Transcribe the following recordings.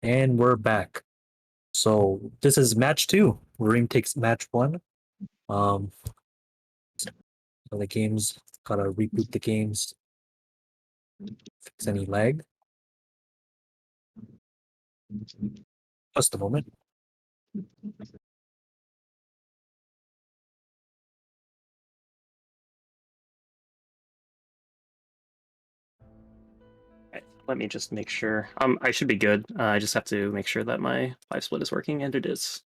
And we're back. So this is match 2. Vorime takes match 1. So the games, gotta reboot the games. Fix any lag. Just a moment. Let me just make sure. I should be good. I just have to make sure that my 5 split is working, and it is.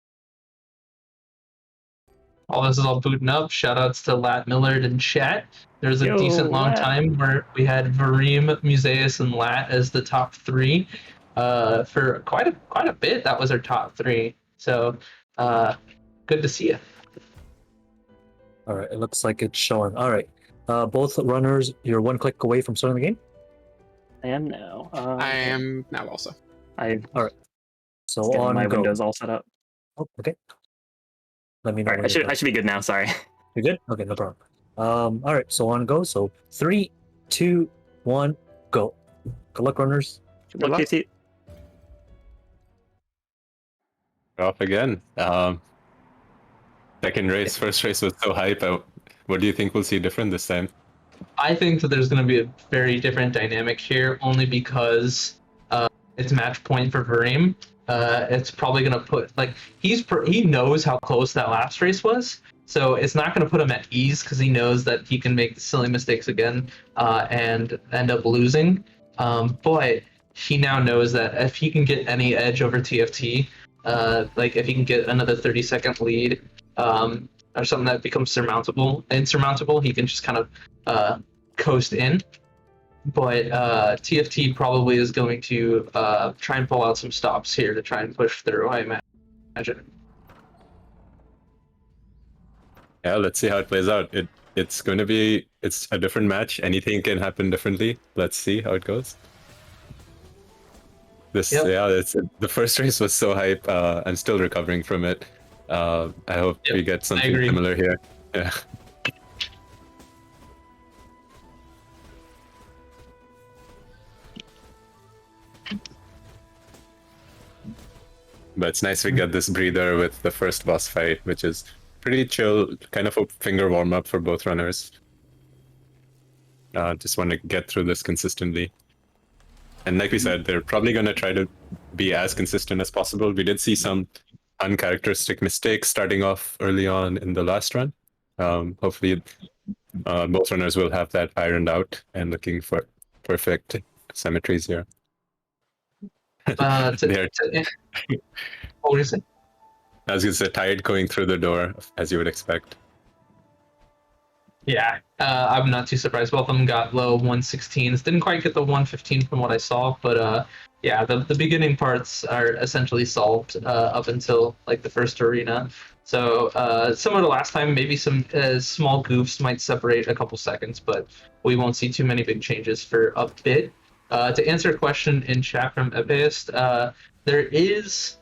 All this is all booting up. Shoutouts to Lat Millard in chat. There was a decent long Lat. time where we had Vorime, Museus, and Lat as the top 3. For quite a bit, that was our top 3. So, good to see you. All right, it looks like it's showing. All right, both runners, you're 1 click away from starting the game. I am now. I am now also. All right. So Getting on my go. windows all set up. Oh, okay. Let me know. All right, I should be good now. Sorry. You're good? Okay, no problem. All right, so on go. So 3, 2, 1, go. Good luck, runners. Good luck, KT. Off again. Second race, first race was so hype. What do you think we'll see different this time? I think that there's going to be a very different dynamic here, only because it's match point for Vorime. It's probably going to put he knows how close that last race was, so it's not going to put him at ease because he knows that he can make silly mistakes again and end up losing. But he now knows that if he can get any edge over TFT, like if he can get another 30-second lead or something that becomes insurmountable, he can just kind of coast in. But TFT probably is going to try and pull out some stops here to try and push through, I imagine. Yeah, let's see how it plays out. It's a different match. Anything can happen differently. Let's see how it goes. The first race was so hype. I'm still recovering from it. I hope we get something similar here. Yeah. But it's nice we get this breather with the first boss fight, which is pretty chill, kind of a finger warm up for both runners. Just want to get through this consistently. And like we said, they're probably going to try to be as consistent as possible. We did see some uncharacteristic mistakes starting off early on in the last run. Hopefully, both runners will have that ironed out and looking for perfect symmetries here. What were you saying? I was going to say, tired going through the door, as you would expect. Yeah, I'm not too surprised. Both of them got low 116s. Didn't quite get the 115 from what I saw, but yeah, the beginning parts are essentially solved up until like the first arena. So similar to last time, maybe some small goofs might separate a couple seconds, but we won't see too many big changes for a bit. To answer a question in chat from Epeist, there is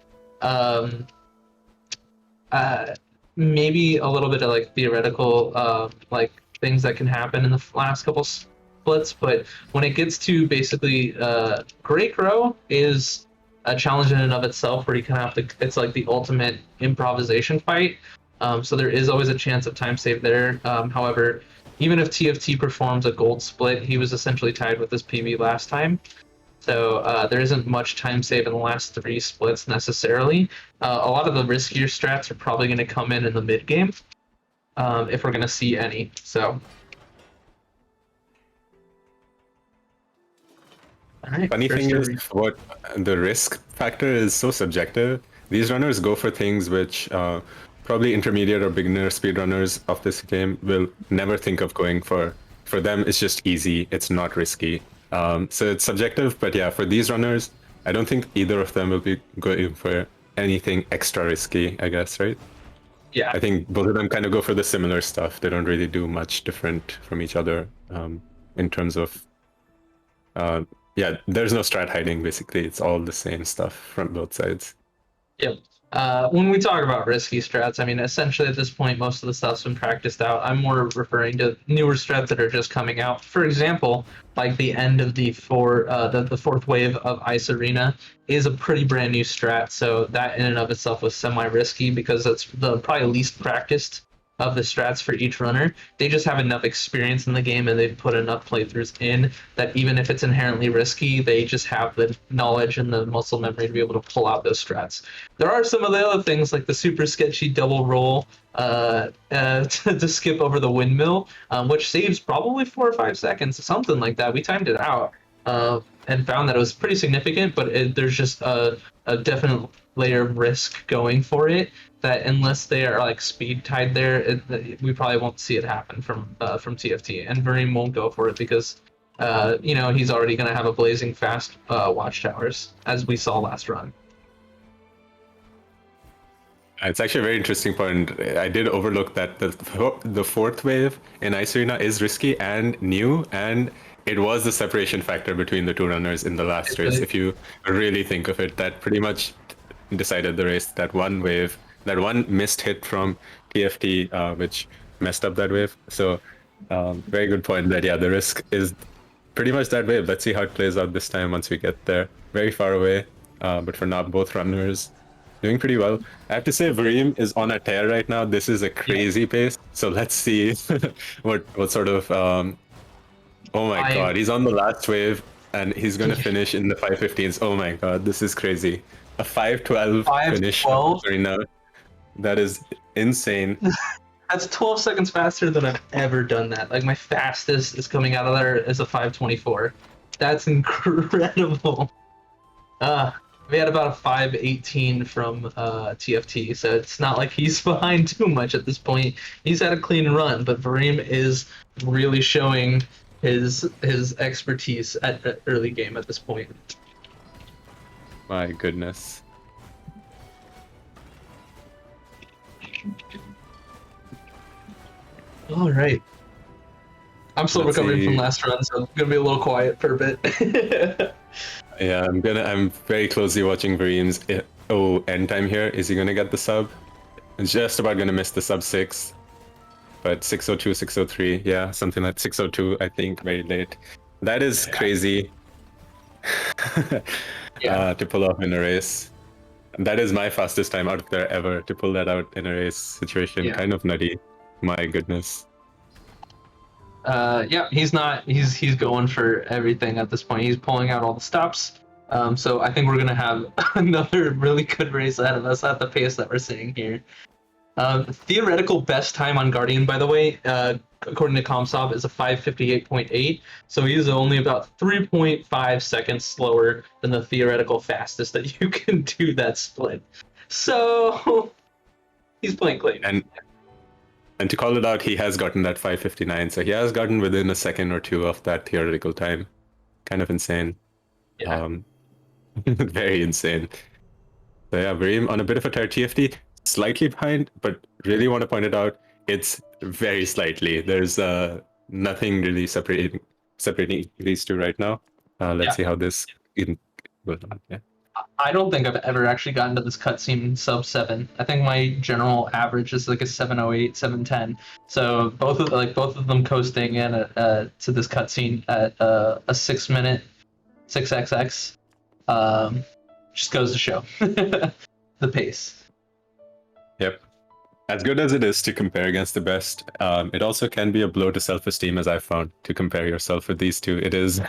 maybe a little bit of like theoretical like things that can happen in the last couple splits, but when it gets to basically Grey Crow is a challenge in and of itself where you kind of have to, it's like the ultimate improvisation fight. So there is always a chance of time save there. However, even if TFT performs a gold split, he was essentially tied with this PB last time. So there isn't much time save in the last 3 splits necessarily. A lot of the riskier strats are probably going to come in the mid game if we're going to see any. So, all right. Funny thing is, what the risk factor is so subjective. These runners go for things which probably intermediate or beginner speedrunners of this game will never think of going for. For them, it's just easy. It's not risky. So it's subjective, but yeah, for these runners, I don't think either of them will be going for anything extra risky, I guess, right? Yeah. I think both of them kind of go for the similar stuff. They don't really do much different from each other in terms of, yeah, there's no strat hiding, basically. It's all the same stuff from both sides. Yep. When we talk about risky strats, I mean, essentially at this point, most of the stuff's been practiced out. I'm more referring to newer strats that are just coming out. For example, like the end of the fourth wave of Ice Arena is a pretty brand new strat. So that in and of itself was semi-risky because that's the probably least practiced of the strats for each runner. They just have enough experience in the game and they've put enough playthroughs in that even if it's inherently risky, they just have the knowledge and the muscle memory to be able to pull out those strats. There are some of the other things like the super sketchy double roll to skip over the windmill, which saves probably 4 or 5 seconds, something like that. We timed it out and found that it was pretty significant, but there's just a definite layer of risk going for it that unless they are like speed tied there, we probably won't see it happen from TFT. And Vorime won't go for it because he's already going to have a blazing fast watchtowers as we saw last run. It's actually a very interesting point. I did overlook that the fourth wave in Ice Arena is risky and new, and it was the separation factor between the two runners in the last race. If you really think of it, that pretty much decided the race. That one wave, that one missed hit from TFT, which messed up that wave. So, very good point. That the risk is pretty much that wave. Let's see how it plays out this time once we get there. Very far away, but for now, both runners doing pretty well. I have to say, Vorime is on a tear right now. This is a crazy pace. So let's see what sort of. Oh my god, he's on the last wave and he's gonna finish in the 5:15s. Oh my god, this is crazy. A 5:12 finish right now. That is insane. That's 12 seconds faster than I've ever done that. Like my fastest is coming out of there is a 5:24. That's incredible. We had about a 5:18 from TFT, so it's not like he's behind too much at this point. He's had a clean run, but Vorime is really showing his expertise at the early game at this point. My goodness. All right. I'm still recovering from last run, so I'm gonna be a little quiet for a bit. Yeah, I'm very closely watching Varime's end time here. Is he gonna get the sub? Just about gonna miss the sub 6. But 6:02, 6:03, yeah, something like 6:02, I think, very late. That is crazy to pull off in a race. That is my fastest time out there ever to pull that out in a race situation. Yeah. Kind of nutty. My goodness. He's going for everything at this point. He's pulling out all the stops. So I think we're gonna have another really good race ahead of us at the pace that we're seeing here. Theoretical best time on Guardian, by the way, according to ComSob, is a 5:58.8. So he is only about 3.5 seconds slower than the theoretical fastest that you can do that split. So he's playing clean. And to call it out, he has gotten that 5:59. So he has gotten within a second or two of that theoretical time. Kind of insane. Yeah. Very insane. So yeah, Vorime on a bit of a tear. TFT slightly behind, but really want to point it out, it's very slightly. There's nothing really separating these two right now. Let's see how this will happen. Yeah. I don't think I've ever actually gotten to this cutscene sub 7. I think my general average is like a 7:08, 7:10. So both of them coasting in to this cutscene at a 6 minute 6xx. Just goes to show the pace. Yep. As good as it is to compare against the best, it also can be a blow to self-esteem, as I've found, to compare yourself with these two. It is,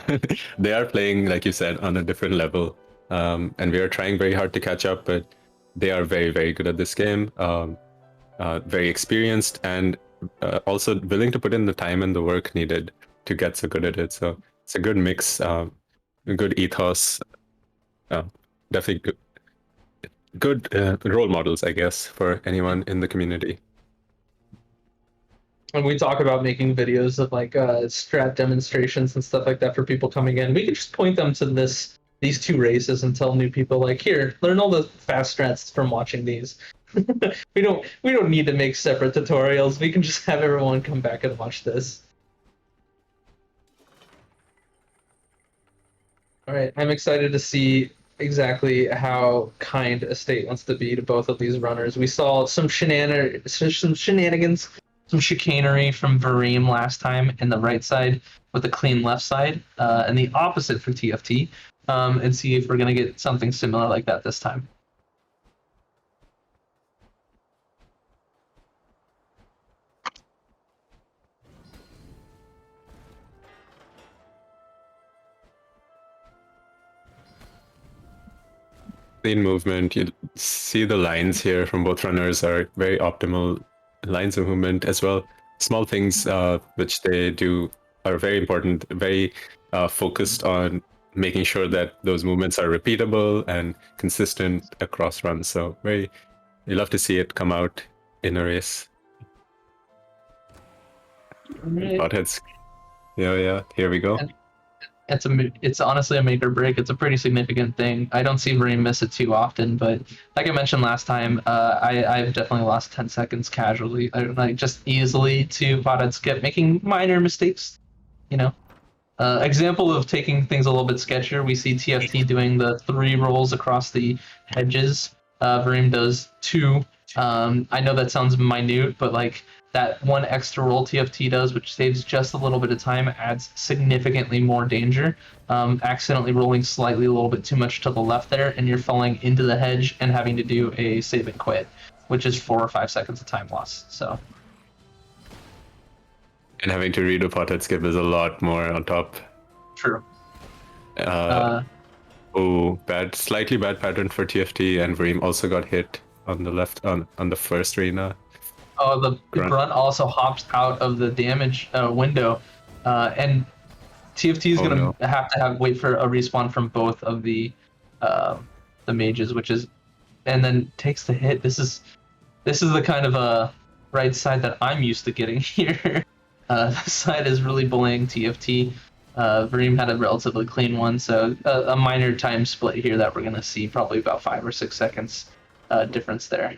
they are playing, like you said, on a different level. And we are trying very hard to catch up, but they are very, very good at this game. Very experienced and also willing to put in the time and the work needed to get so good at it. So it's a good mix, a good ethos. Definitely good role models, I guess, for anyone in the community. When we talk about making videos of like strat demonstrations and stuff like that for people coming in, we can just point them to these two races and tell new people like, here, learn all the fast strats from watching these. we don't need to make separate tutorials. We can just have everyone come back and watch this. All right, I'm excited to see exactly how kind Estate wants to be to both of these runners. We saw some shenanigans, some chicanery from Vorime last time in the right side with a clean left side, and the opposite for TFT, and see if we're going to get something similar like that this time. Clean movement. You see the lines here from both runners are very optimal lines of movement as well. Small things which they do are very important, very focused on making sure that those movements are repeatable and consistent across runs. So you love to see it come out in a race. Potheads. Yeah, here we go. It's honestly a make or break. It's a pretty significant thing. I don't see Vorime miss it too often, but like I mentioned last time, I've definitely lost 10 seconds casually, like just easily to Pothead Skip, making minor mistakes. You know, example of taking things a little bit sketchier. We see TFT doing the 3 rolls across the hedges. Vorime does 2. I know that sounds minute, but like that 1 extra roll TFT does, which saves just a little bit of time, adds significantly more danger. Accidentally rolling slightly a little bit too much to the left there, and you're falling into the hedge and having to do a save and quit, which is 4 or 5 seconds of time loss. So. And having to read a pothead skip is a lot more on top. True. Slightly bad pattern for TFT, and Vorime also got hit on the left on the first arena. Oh, the grunt also hops out of the damage window, and TFT is gonna have to wait for a respawn from both of the mages, and then takes the hit. This is the kind of right side that I'm used to getting here. This side is really bullying TFT. Vorime had a relatively clean one, so a minor time split here that we're gonna see, probably about 5 or 6 seconds difference there.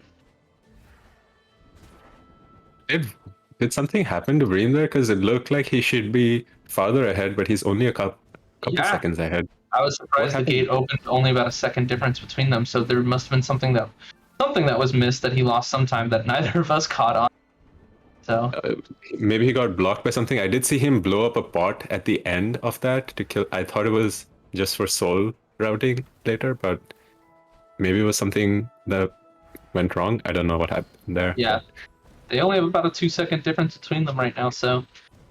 Did something happen to Vorime there? Because it looked like he should be farther ahead, but he's only a couple seconds ahead. I was surprised the gate opened only about a second difference between them, so there must have been something that was missed that he lost sometime that neither of us caught on. So maybe he got blocked by something. I did see him blow up a pot at the end of that to kill. I thought it was just for soul routing later, but maybe it was something that went wrong. I don't know what happened there. Yeah. They only have about a 2-second difference between them right now, so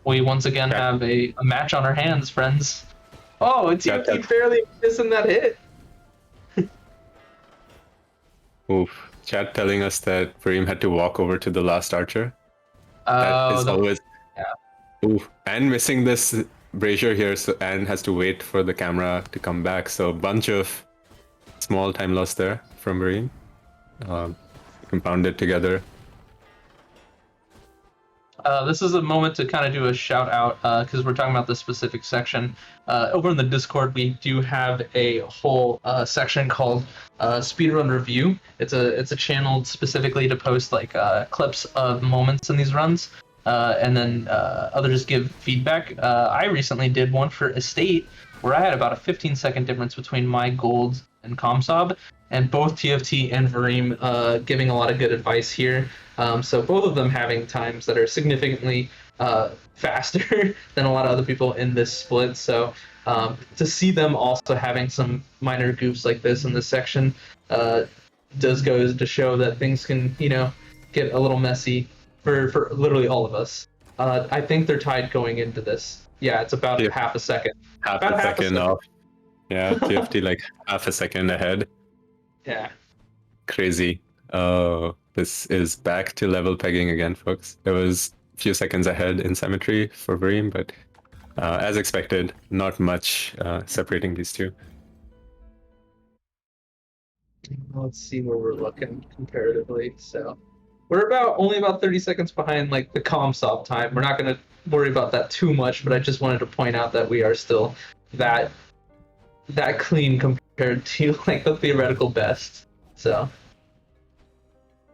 we once again have a match on our hands, friends. Oh, it's TFT barely missing that hit. Oof. Chat telling us that Vorime had to walk over to the last archer. Oof. And missing this brazier here, and has to wait for the camera to come back. So a bunch of small time loss there from Vorime. Compounded together. This is a moment to kind of do a shout out because we're talking about this specific section. Over in the Discord, we do have a whole section called Speedrun Review. It's a channel specifically to post like clips of moments in these runs, and then others give feedback. I recently did one for Estate where I had about a 15-second difference between my gold and Comsob, and both TFT and Vorime giving a lot of good advice here. So both of them having times that are significantly faster than a lot of other people in this split. So to see them also having some minor goofs like this in this section does go to show that things can, get a little messy for literally all of us. I think they're tied going into this. Yeah, it's about half a second. Half a second off. Yeah, TFT like half a second ahead. Yeah. Crazy. This is back to level pegging again, folks. There was a few seconds ahead in Symmetry for Vorime, but as expected, not much separating these two. Let's see where we're looking comparatively. So we're only about 30 seconds behind like the Comsob time. We're not going to worry about that too much, but I just wanted to point out that we are still that clean compared to like the theoretical best. So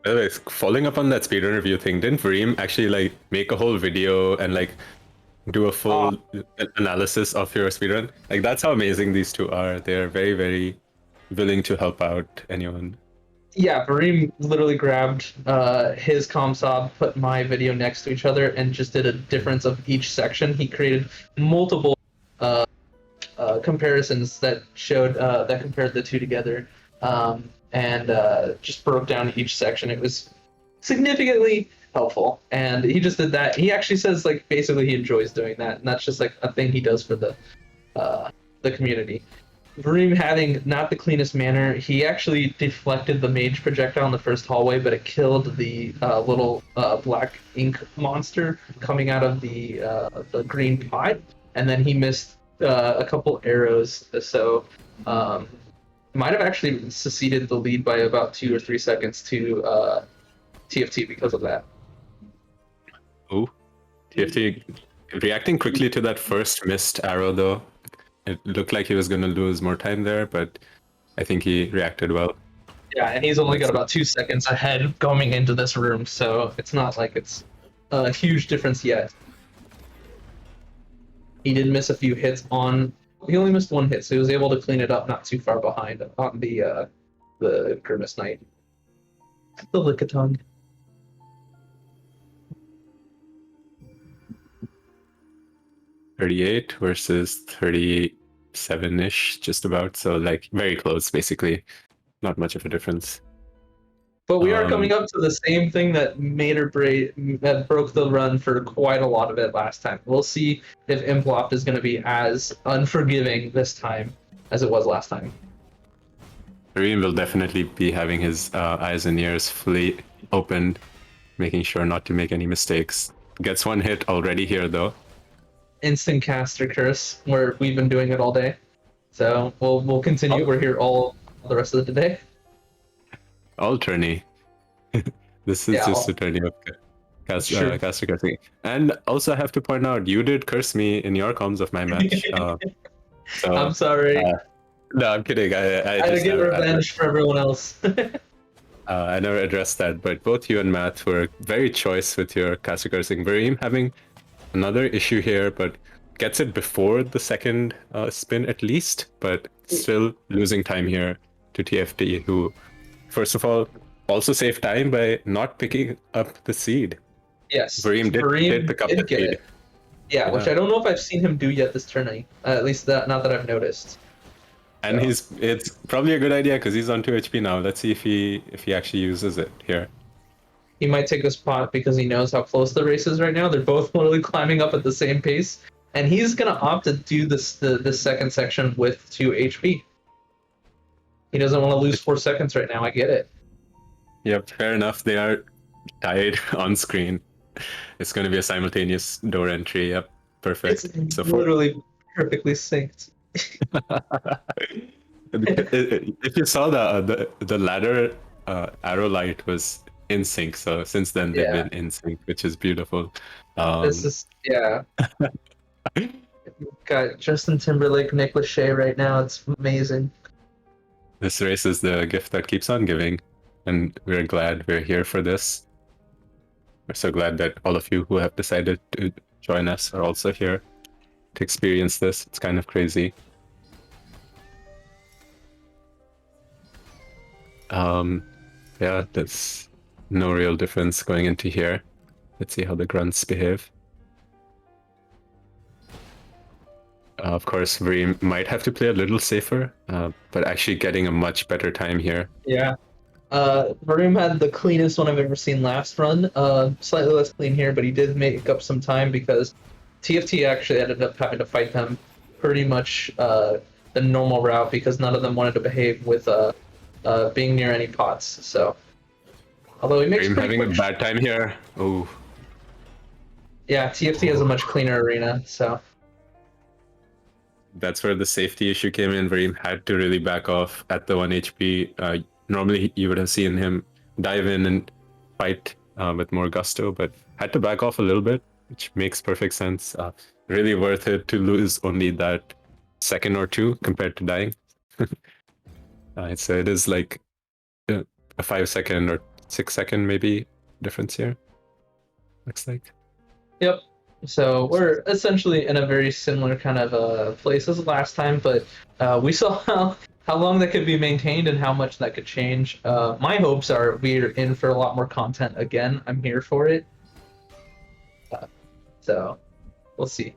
by the way, following up on that speedrun review thing, didn't Vorime actually like make a whole video and like do a full analysis of your speedrun? Like that's how amazing these two are. They're very, very willing to help out anyone. Yeah, Vorime literally grabbed his ComSob, put my video next to each other, and just did a difference of each section. He created multiple comparisons that showed that compared the two together, and just broke down each section. It was significantly helpful, and he just did that. He actually says like basically he enjoys doing that, and that's just like a thing he does for the community. Vorime having not the cleanest manner, he actually deflected the mage projectile in the first hallway, but it killed the little black ink monster coming out of the green pot, and then he missed a couple arrows, so might have actually seceded the lead by about 2 or 3 seconds to TFT because of that. Oh, TFT reacting quickly to that first missed arrow though. It looked like he was going to lose more time there, but I think he reacted well. Yeah, and he's only got about 2 seconds ahead going into this room, so it's not like it's a huge difference yet. He did miss a few hits on. He only missed 1 hit, so he was able to clean it up not too far behind on the Grimace Knight. The Lickitung. $38 versus 37-ish, just about. So like very close, basically. Not much of a difference. But we are coming up to the same thing that made or that broke the run for quite a lot of it last time. We'll see if Implopt is going to be as unforgiving this time as it was last time. Vorime will definitely be having his eyes and ears fully opened, making sure not to make any mistakes. Gets 1 hit already here though. Instant caster curse, where we've been doing it all day. So we'll continue. We're here all the rest of the day. All tourney. This is just a tourney of caster cursing. And also I have to point out, you did curse me in your comms of my match. So, I'm sorry. No, I'm kidding. I had to get revenge for everyone else. I never addressed that, but both you and Matt were very choice with your caster cursing. Vorime having another issue here, but gets it before the second spin at least, but still losing time here to TFT, who, first of all, also saved time by not picking up the seed. Yes, Vorime did pick up the seed. Yeah, which I don't know if I've seen him do yet this tourney. At least not that I've noticed. And it's probably a good idea because he's on 2 HP now. Let's see if he actually uses it here. He might take a spot because he knows how close the race is right now. They're both literally climbing up at the same pace, and he's gonna opt to do the second section with 2 HP. He doesn't want to lose 4 seconds right now. I get it. Yep, fair enough. They are tied on screen. It's going to be a simultaneous door entry. Yep, perfect. It's literally perfectly synced. If you saw the ladder arrow light was in sync, so since then they've been in sync, which is beautiful. This is got Justin Timberlake, Nick Lachey right now. It's amazing. This race is the gift that keeps on giving, and we're glad we're here for this. We're so glad that all of you who have decided to join us are also here to experience this. It's kind of crazy. Yeah, there's no real difference going into here. Let's see how the grunts behave. Of course, Vorime might have to play a little safer, but actually getting a much better time here. Yeah. Vorime had the cleanest one I've ever seen last run. Slightly less clean here, but he did make up some time because TFT actually ended up having to fight them pretty much the normal route because none of them wanted to behave with being near any pots. So, although he makes Vorime having quick... a bad time here. Oh. Yeah, TFT has a much cleaner arena, so. That's where the safety issue came in. Vorime had to really back off at the 1 HP. Normally you would have seen him dive in and fight with more gusto, but had to back off a little bit, which makes perfect sense. Really worth it to lose only that second or 2 compared to dying. So it is like a 5-second or 6-second maybe difference here. Looks like. Yep. So we're essentially in a very similar kind of place as last time, but we saw how long that could be maintained and how much that could change. My hopes are we're in for a lot more content again. I'm here for it. So we'll see.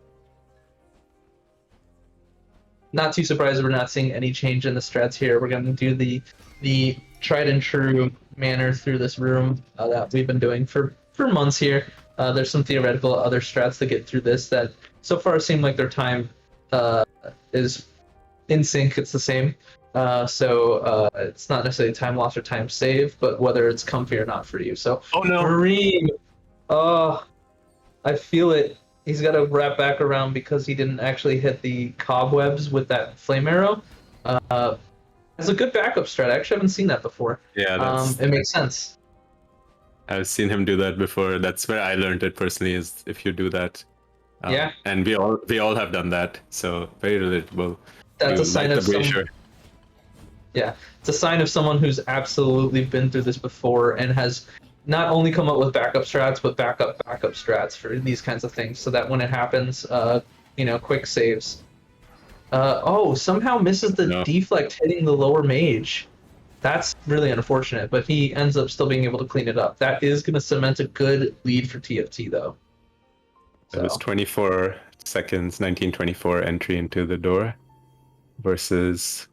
Not too surprised we're not seeing any change in the strats here. We're going to do the tried and true manner through this room that we've been doing for months here. There's some theoretical other strats that get through this that so far seem like their time is in sync. It's the same. So it's not necessarily time loss or time save, but whether it's comfy or not for you. So Oh no! Vorime, oh, I feel it. He's got to wrap back around because he didn't actually hit the cobwebs with that flame arrow. It's a good backup strat. I actually haven't seen that before. Yeah, it makes sense. I've seen him do that before. That's where I learned it personally. Is if you do that. Yeah. And we all have done that. So very relatable. That's You a sign like of the someone. brazier. Yeah, it's a sign of someone who's absolutely been through this before and has not only come up with backup strats, but backup strats for these kinds of things, so that when it happens, quick saves. Oh, somehow misses the No. deflect hitting the lower mage. That's really unfortunate, but he ends up still being able to clean it up. That is going to cement a good lead for TFT, though. It was 24 seconds, 1924 entry into the door versus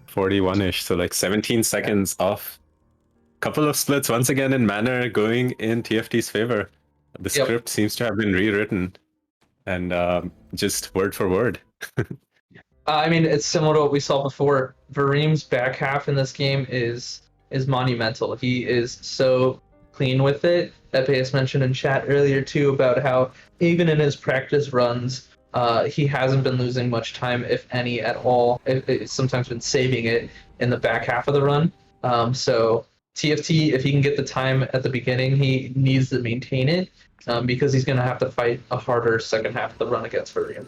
41-ish, so like 17 seconds off. Couple of splits once again in manner going in TFT's favor. The script seems to have been rewritten and just word for word. I mean, it's similar to what we saw before. Varime's back half in this game is monumental. He is so clean with it. Epeus mentioned in chat earlier too about how even in his practice runs, he hasn't been losing much time, if any, at all. It's sometimes been saving it in the back half of the run. So TFT, if he can get the time at the beginning, he needs to maintain it because he's going to have to fight a harder second half of the run against Vorime.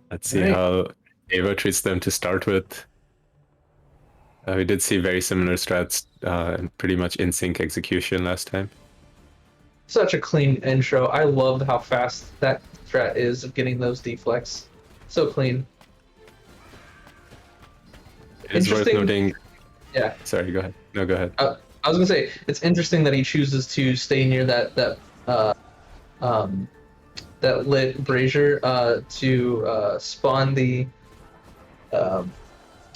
Let's see how Ava treats them to start with. We did see very similar strats and pretty much in sync execution last time. Such a clean intro. I love how fast that strat is of getting those deflects. So clean. It's worth noting. Yeah. Sorry, go ahead. No, go ahead. I was gonna say it's interesting that he chooses to stay near that lit brazier to spawn the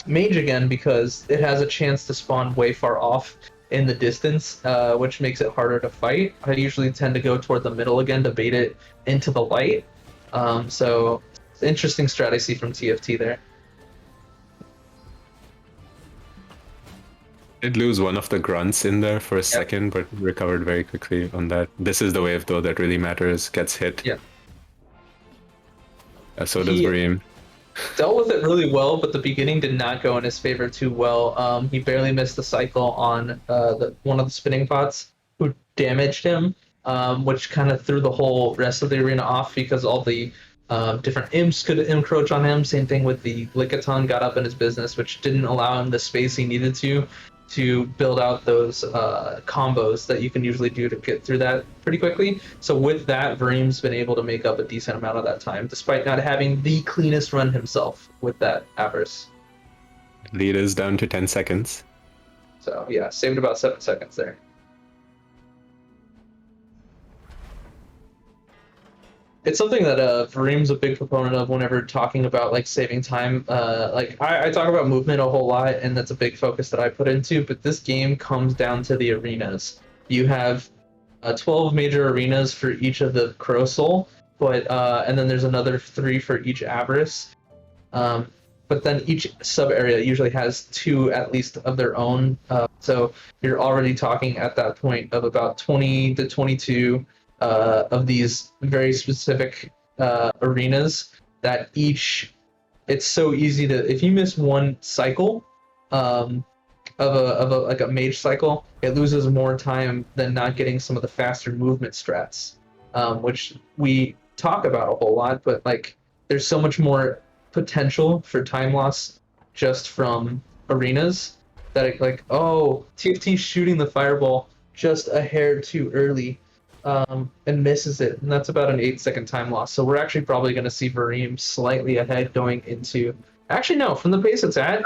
mage again, because it has a chance to spawn way far off in the distance, which makes it harder to fight. I usually tend to go toward the middle again to bait it into the light. So interesting strategy from TFT there. Did lose one of the grunts in there for a second, but recovered very quickly on that. This is the wave though that really matters. Gets hit. Yeah. So does Vorime. Dealt with it really well, but the beginning did not go in his favor too well. He barely missed the cycle on one of the spinning pots, who damaged him, which kind of threw the whole rest of the arena off because all the different imps could encroach on him. Same thing with the Lickitung got up in his business, which didn't allow him the space he needed to build out those combos that you can usually do to get through that pretty quickly. So with that, Varime's been able to make up a decent amount of that time, despite not having the cleanest run himself with that Avarice. Lead is down to 10 seconds. So yeah, saved about 7 seconds there. It's something that Varime's a big proponent of whenever talking about like saving time. I talk about movement a whole lot, and that's a big focus that I put into. But this game comes down to the arenas. You have 12 major arenas for each of the Crow Soul, but and then there's another 3 for each Avarice. But then each sub area usually has 2 at least of their own. So you're already talking at that point of about 20 to 22. Of these very specific arenas that each, it's so easy to, if you miss one cycle of a mage cycle, it loses more time than not getting some of the faster movement strats, which we talk about a whole lot, but like there's so much more potential for time loss just from arenas that it, like, oh, TFT shooting the fireball just a hair too early. and misses it, and that's about an 8-second time loss. So we're actually probably going to see Vorime slightly ahead going into. Actually, no, from the pace it's at,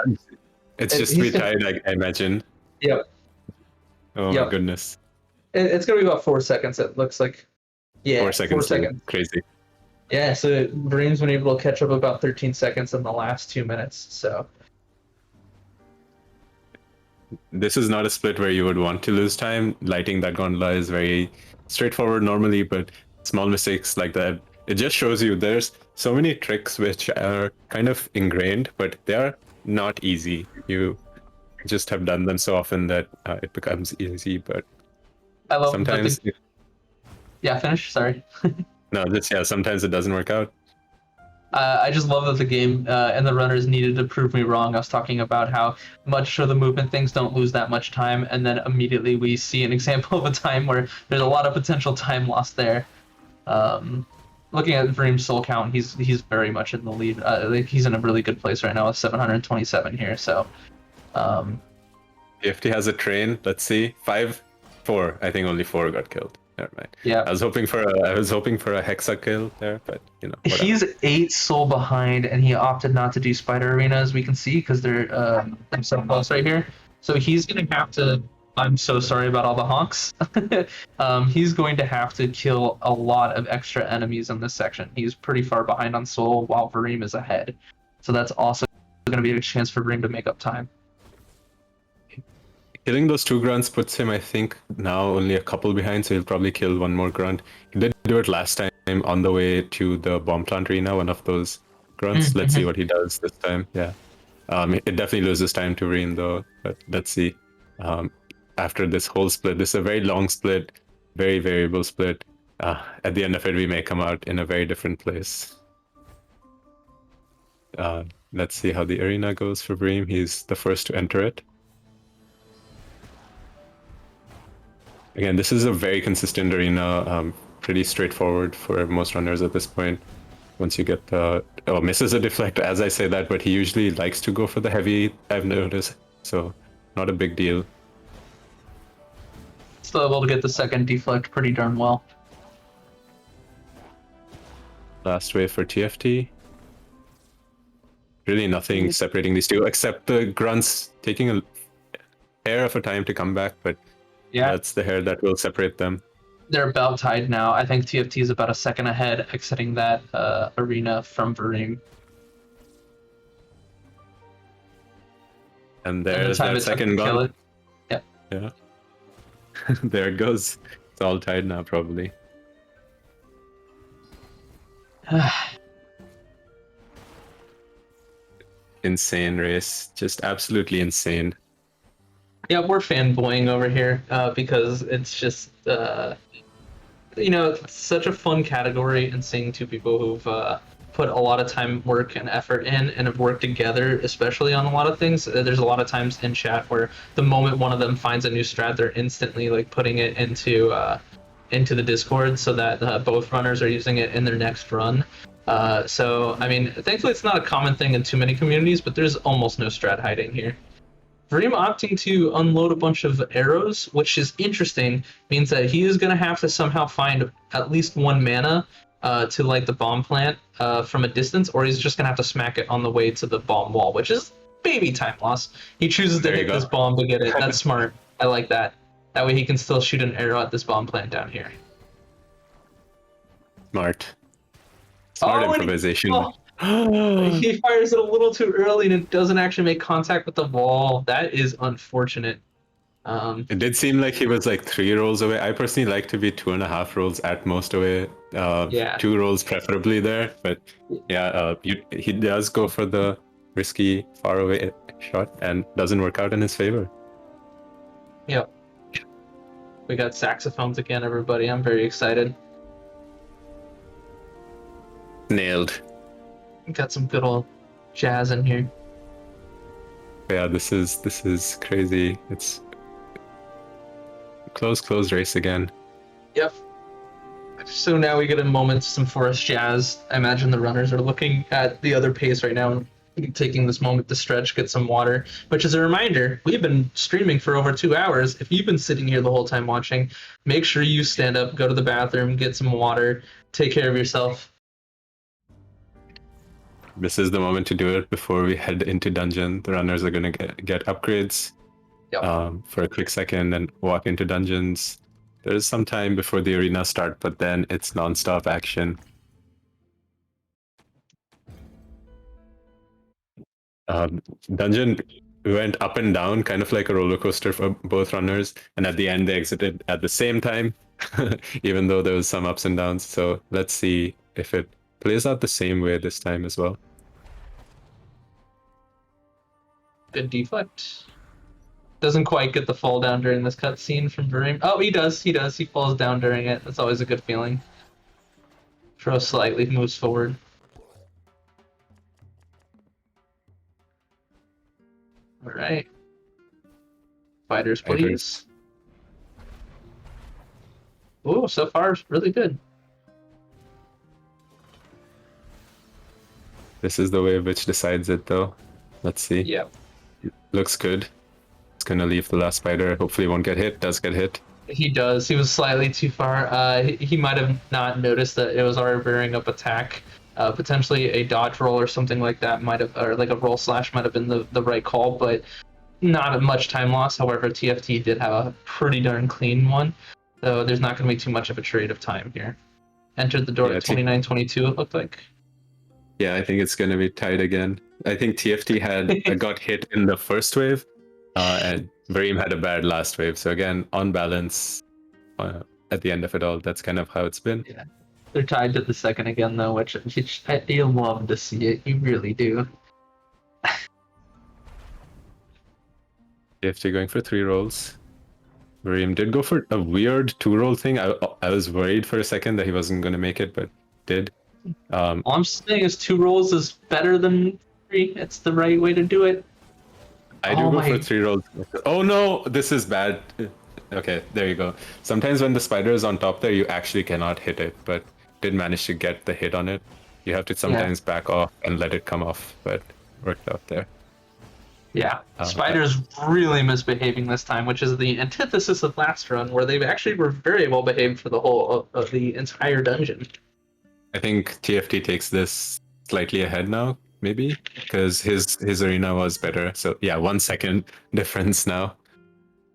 It's And just to be he's gonna- tied, I imagine. Yep. Oh Yep. my goodness. It's going to be about 4 seconds. It looks like. Yeah, 4 seconds. 4 seconds. Crazy. Yeah, so Varime's been able to catch up about 13 seconds in the last 2 minutes. So This is not a split where you would want to lose time. Lighting that gondola is very straightforward normally, but small mistakes like that, it just shows you there's so many tricks which are kind of ingrained, but they are not easy. You just have done them so often that it becomes easy, but I love sometimes Yeah, finish. Sorry. sometimes it doesn't work out. I just love that the game and the runners needed to prove me wrong. I was talking about how much of the movement things don't lose that much time, and then immediately we see an example of a time where there's a lot of potential time lost there. Looking at Vreem's soul count, he's very much in the lead. He's in a really good place right now with 727 here. So, TFT has a train. Let's see, 4. I think only 4 got killed. Never mind. yeah. I was hoping for a hexa kill there, but whatever. He's 8 soul behind, and he opted not to do Spider Arena, as we can see, because they're so close right here. So he's going to have to. I'm so sorry about all the honks. He's going to have to kill a lot of extra enemies in this section. He's pretty far behind on soul, while Vorime is ahead. So that's also going to be a chance for Vorime to make up time. Killing those 2 grunts puts him, I think, now only a couple behind, so he'll probably kill 1 more grunt. He did do it last time on the way to the bomb plant arena, one of those grunts. Let's see what he does this time. Yeah. It definitely loses time to Reen, though, but let's see. After this whole split, this is a very long split, very variable split. At the end of it, we may come out in a very different place. Let's see how the arena goes for Bream. He's the first to enter it. Again, this is a very consistent arena, pretty straightforward for most runners at this point. Once you get the... Oh, misses a deflect as I say that, but he usually likes to go for the heavy, I've noticed, so not a big deal. Still able to get the second deflect pretty darn well. Last wave for TFT. Really nothing separating these two, except the grunts taking a hair of a time to come back, but Yeah, that's the hair that will separate them. they're about tied now. I think TFT is about a second ahead exiting that arena from Vorime. And there's that second gun. Yeah. There it goes. It's all tied now, probably. Insane race. Just absolutely insane. Yeah, we're fanboying over here because it's just, it's such a fun category, and seeing 2 people who've put a lot of time, work, and effort in and have worked together, especially on a lot of things. There's a lot of times in chat where the moment one of them finds a new strat, they're instantly like putting it into the Discord so that both runners are using it in their next run. So, I mean, thankfully it's not a common thing in too many communities, but there's almost no strat hiding here. Vreem opting to unload a bunch of arrows, which is interesting, means that he is going to have to somehow find at least 1 mana to light the bomb plant from a distance, or he's just going to have to smack it on the way to the bomb wall, which is baby time loss. He chooses to hit this bomb to get it. That's smart. I like that. That way he can still shoot an arrow at this bomb plant down here. Smart. Smart improvisation. He fires it a little too early and it doesn't actually make contact with the wall. That is unfortunate. It did seem like he was like 3 rolls away. I personally like to be 2.5 rolls at most away. 2 rolls preferably there, but yeah, he does go for the risky far away shot and doesn't work out in his favor. Yep. We got saxophones again, everybody. I'm very excited. Nailed. Got some good old jazz in here. Yeah, this is crazy. It's close race again. Yep. So now we get a moment, some forest jazz. I imagine the runners are looking at the other pace right now and taking this moment to stretch, get some water. Which is a reminder, we've been streaming for over 2 hours. If you've been sitting here the whole time watching, make sure you stand up, go to the bathroom, get some water, take care of yourself. This is the moment to do it before we head into dungeon. The runners are going to get upgrades for a quick second and walk into dungeons. There is some time before the arena start, but then it's non-stop action. Dungeon went up and down, kind of like a roller coaster for both runners, and at the end they exited at the same time, even though there was some ups and downs. So let's see if it plays out the same way this time as well. Good deflect. Doesn't quite get the fall down during this cutscene from Vorime. Oh, he does. He falls down during it. That's always a good feeling. Throw slightly, moves forward. All right. Fighters, please. Oh, so far really good. This is the wave which decides it, though. Let's see. Yeah. Looks good. It's gonna leave the last spider. Hopefully, won't get hit. Does get hit. He does. He was slightly too far. He might have not noticed that it was already rearing up attack. Potentially a dodge roll or something like that might have, or like a roll slash might have been the right call, but not much time loss. However, TFT did have a pretty darn clean one, so there's not going to be too much of a trade of time here. Entered the door at 29-22, it looked like. Yeah, I think it's going to be tied again. I think TFT had got hit in the first wave, and Vorime had a bad last wave. So again, on balance, at the end of it all, that's kind of how it's been. Yeah. They're tied to the second again, though, which you love to see it. You really do. TFT going for 3 rolls. Vorime did go for a weird 2-roll thing. I was worried for a second that he wasn't going to make it, but did. All I'm saying is 2 rolls is better than 3. It's the right way to do it. I do go for 3 rolls. Oh no, this is bad. Okay, there you go. Sometimes when the spider is on top there, you actually cannot hit it, but did manage to get the hit on it. You have to sometimes back off and let it come off, but worked out there. Yeah, Spider's really misbehaving this time, which is the antithesis of last run, where they actually were very well behaved for the whole of the entire dungeon. I think TFT takes this slightly ahead now, maybe, because his arena was better. So yeah, 1 second difference now.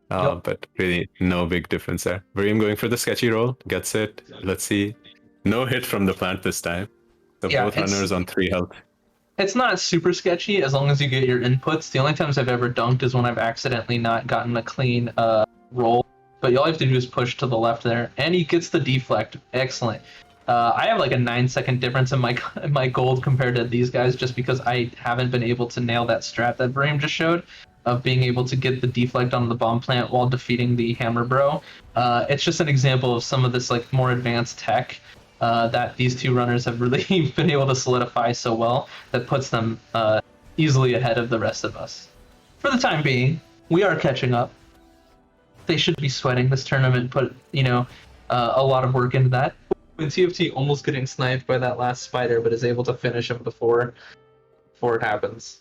But really no big difference there. Vorime going for the sketchy roll, gets it. Let's see. No hit from the plant this time. So both runners on 3 health. It's not super sketchy as long as you get your inputs. The only times I've ever dunked is when I've accidentally not gotten a clean roll. But all you have to do is push to the left there. And he gets the deflect. Excellent. I have like a 9-second difference in my gold compared to these guys just because I haven't been able to nail that strat that Vorime just showed of being able to get the deflect on the bomb plant while defeating the hammer bro. It's just an example of some of this like more advanced tech that these 2 runners have really been able to solidify so well that puts them easily ahead of the rest of us. For the time being, we are catching up. They should be sweating this tournament, put a lot of work into that. When TFT almost getting sniped by that last spider, but is able to finish him before it happens.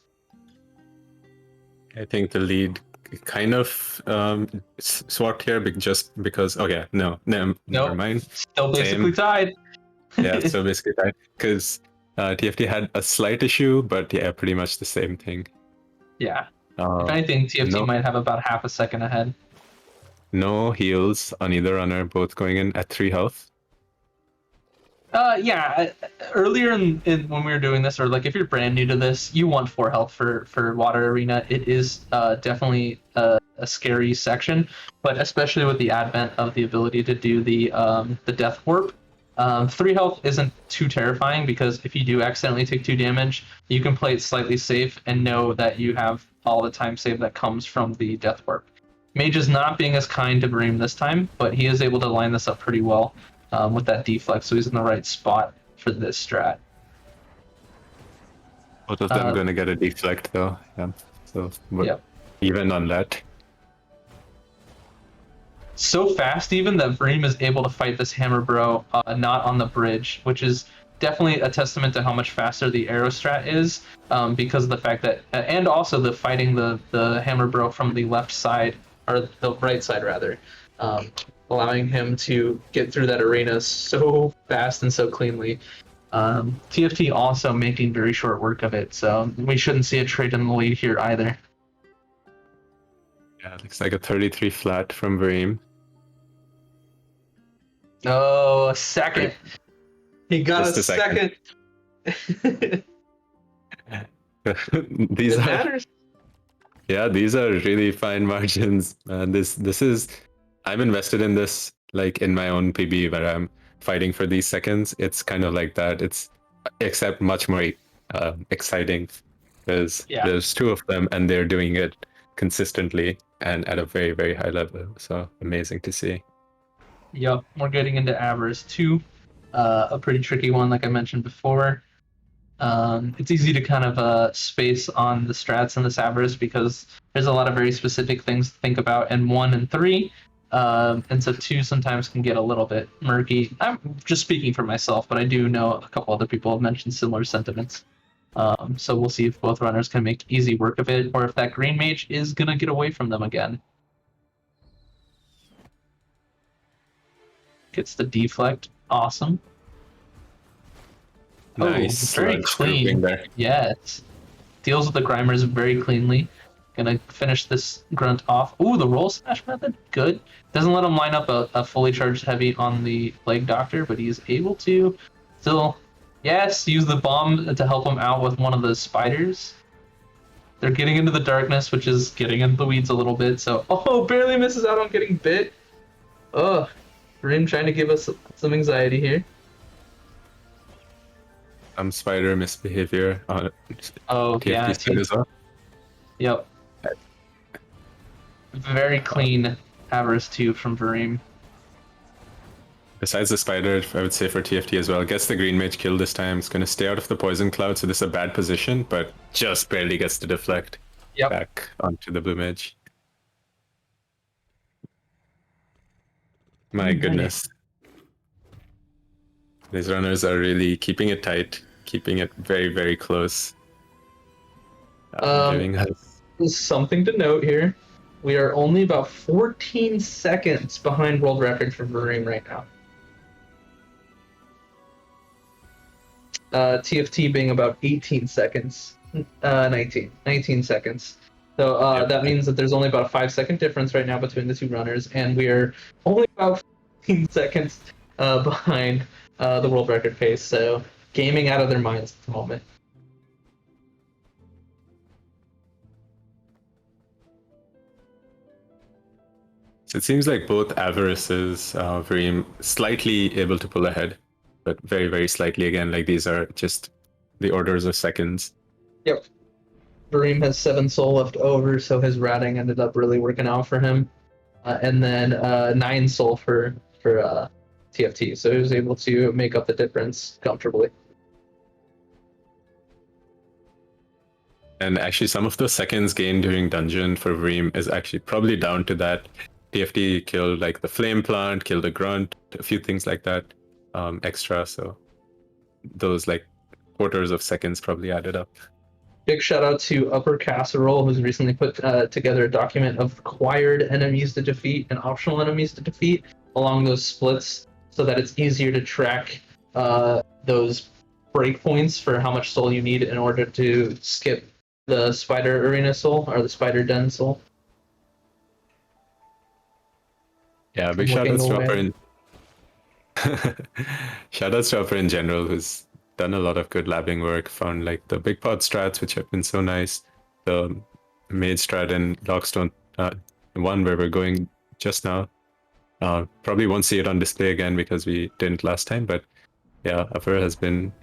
I think the lead kind of swapped here just because. Okay, never mind. Still basically tied. Yeah, so basically tied because TFT had a slight issue, but yeah, pretty much the same thing. Yeah. If anything, TFT might have about half a second ahead. No heals on either runner, both going in at 3 health. Earlier in when we were doing this, or like if you're brand new to this, you want 4 health for Water Arena. It is definitely a scary section, but especially with the advent of the ability to do the Death Warp, 3 health isn't too terrifying because if you do accidentally take 2 damage, you can play it slightly safe and know that you have all the time save that comes from the Death Warp. Mage is not being as kind to Vorime this time, but he is able to line this up pretty well. With that deflect, so he's in the right spot for this strat. Both of them going to get a deflect though. Yeah. So even on that. So fast even that Vorime is able to fight this hammer bro not on the bridge, which is definitely a testament to how much faster the arrow strat is, because of the fact that, and also the fighting the hammer bro from the left side, or the right side rather, allowing him to get through that arena so fast and so cleanly. TFT also making very short work of it, so we shouldn't see a trade in the lead here either. Yeah, looks like a 33 flat from Vorime. Oh, a second. He got Just a a second. second. These It are matters. yeah, these are really fine margins. This is I'm invested in this like in my own PB where I'm fighting for these seconds. It's kind of like that. It's except much more exciting because Yeah. there's two of them and they're doing it consistently and at a very, very high level. So amazing to see. Yep, we're getting into Avarice 2, a pretty tricky one, like I mentioned before. It's easy to kind of space on the strats in this Avarice because there's a lot of very specific things to think about in 1 and 3. And so 2 sometimes can get a little bit murky. I'm just speaking for myself, but I do know a couple other people have mentioned similar sentiments. So we'll see if both runners can make easy work of it, or if that green mage is going to get away from them again. Gets the deflect. Awesome. Nice, Oh, very sludge grouping clean. there. Yes. Deals with the Grimers very cleanly. Gonna finish this grunt off. Ooh, the roll smash method. Good. Doesn't let him line up a fully charged heavy on the Plague Doctor, but he is able to still, yes, use the bomb to help him out with one of the spiders. They're getting into the darkness, which is getting into the weeds a little bit. So, oh, barely misses out on getting bit. Ugh. Rim trying to give us some anxiety here. Some spider misbehavior on Oh, TFT yeah. side as well. Yep. Very clean Avarice 2 from Vorime. Besides the spider, I would say for TFT as well, gets the green mage kill this time. It's going to stay out of the poison cloud, so this is a bad position, but just barely gets to deflect back onto the blue mage. My goodness. These runners are really keeping it tight, keeping it very, very close. Giving us Something to note here. We are only about 14 seconds behind world record for Vorime right now. TFT being about 18 seconds. 19 seconds. So that means that there's only about a 5-second difference right now between the two runners, and we are only about 15 seconds behind the world record pace. So gaming out of their minds at the moment. So it seems like both Avarices, Vorime, slightly able to pull ahead, but very, very slightly again. Like these are just the orders of seconds. Yep. Vorime has 7 soul left over, so his ratting ended up really working out for him. And then 9 soul for TFT, so he was able to make up the difference comfortably. And actually, some of those seconds gained during dungeon for Vorime is actually probably down to that. TFT killed like the flame plant, killed a grunt, a few things like that extra. So those like quarters of seconds probably added up. Big shout out to Upper Casserole, who's recently put together a document of required enemies to defeat and optional enemies to defeat along those splits, so that it's easier to track those breakpoints for how much soul you need in order to skip the spider arena soul or the spider den soul. Yeah, big shout outs to Upper in shout outs to Upper in general, who's done a lot of good labbing work, found like the big pod strats, which have been so nice, the mage strat and Lockstone one where we're going just now. Probably won't see it on display again because we didn't last time, but yeah, Upper has been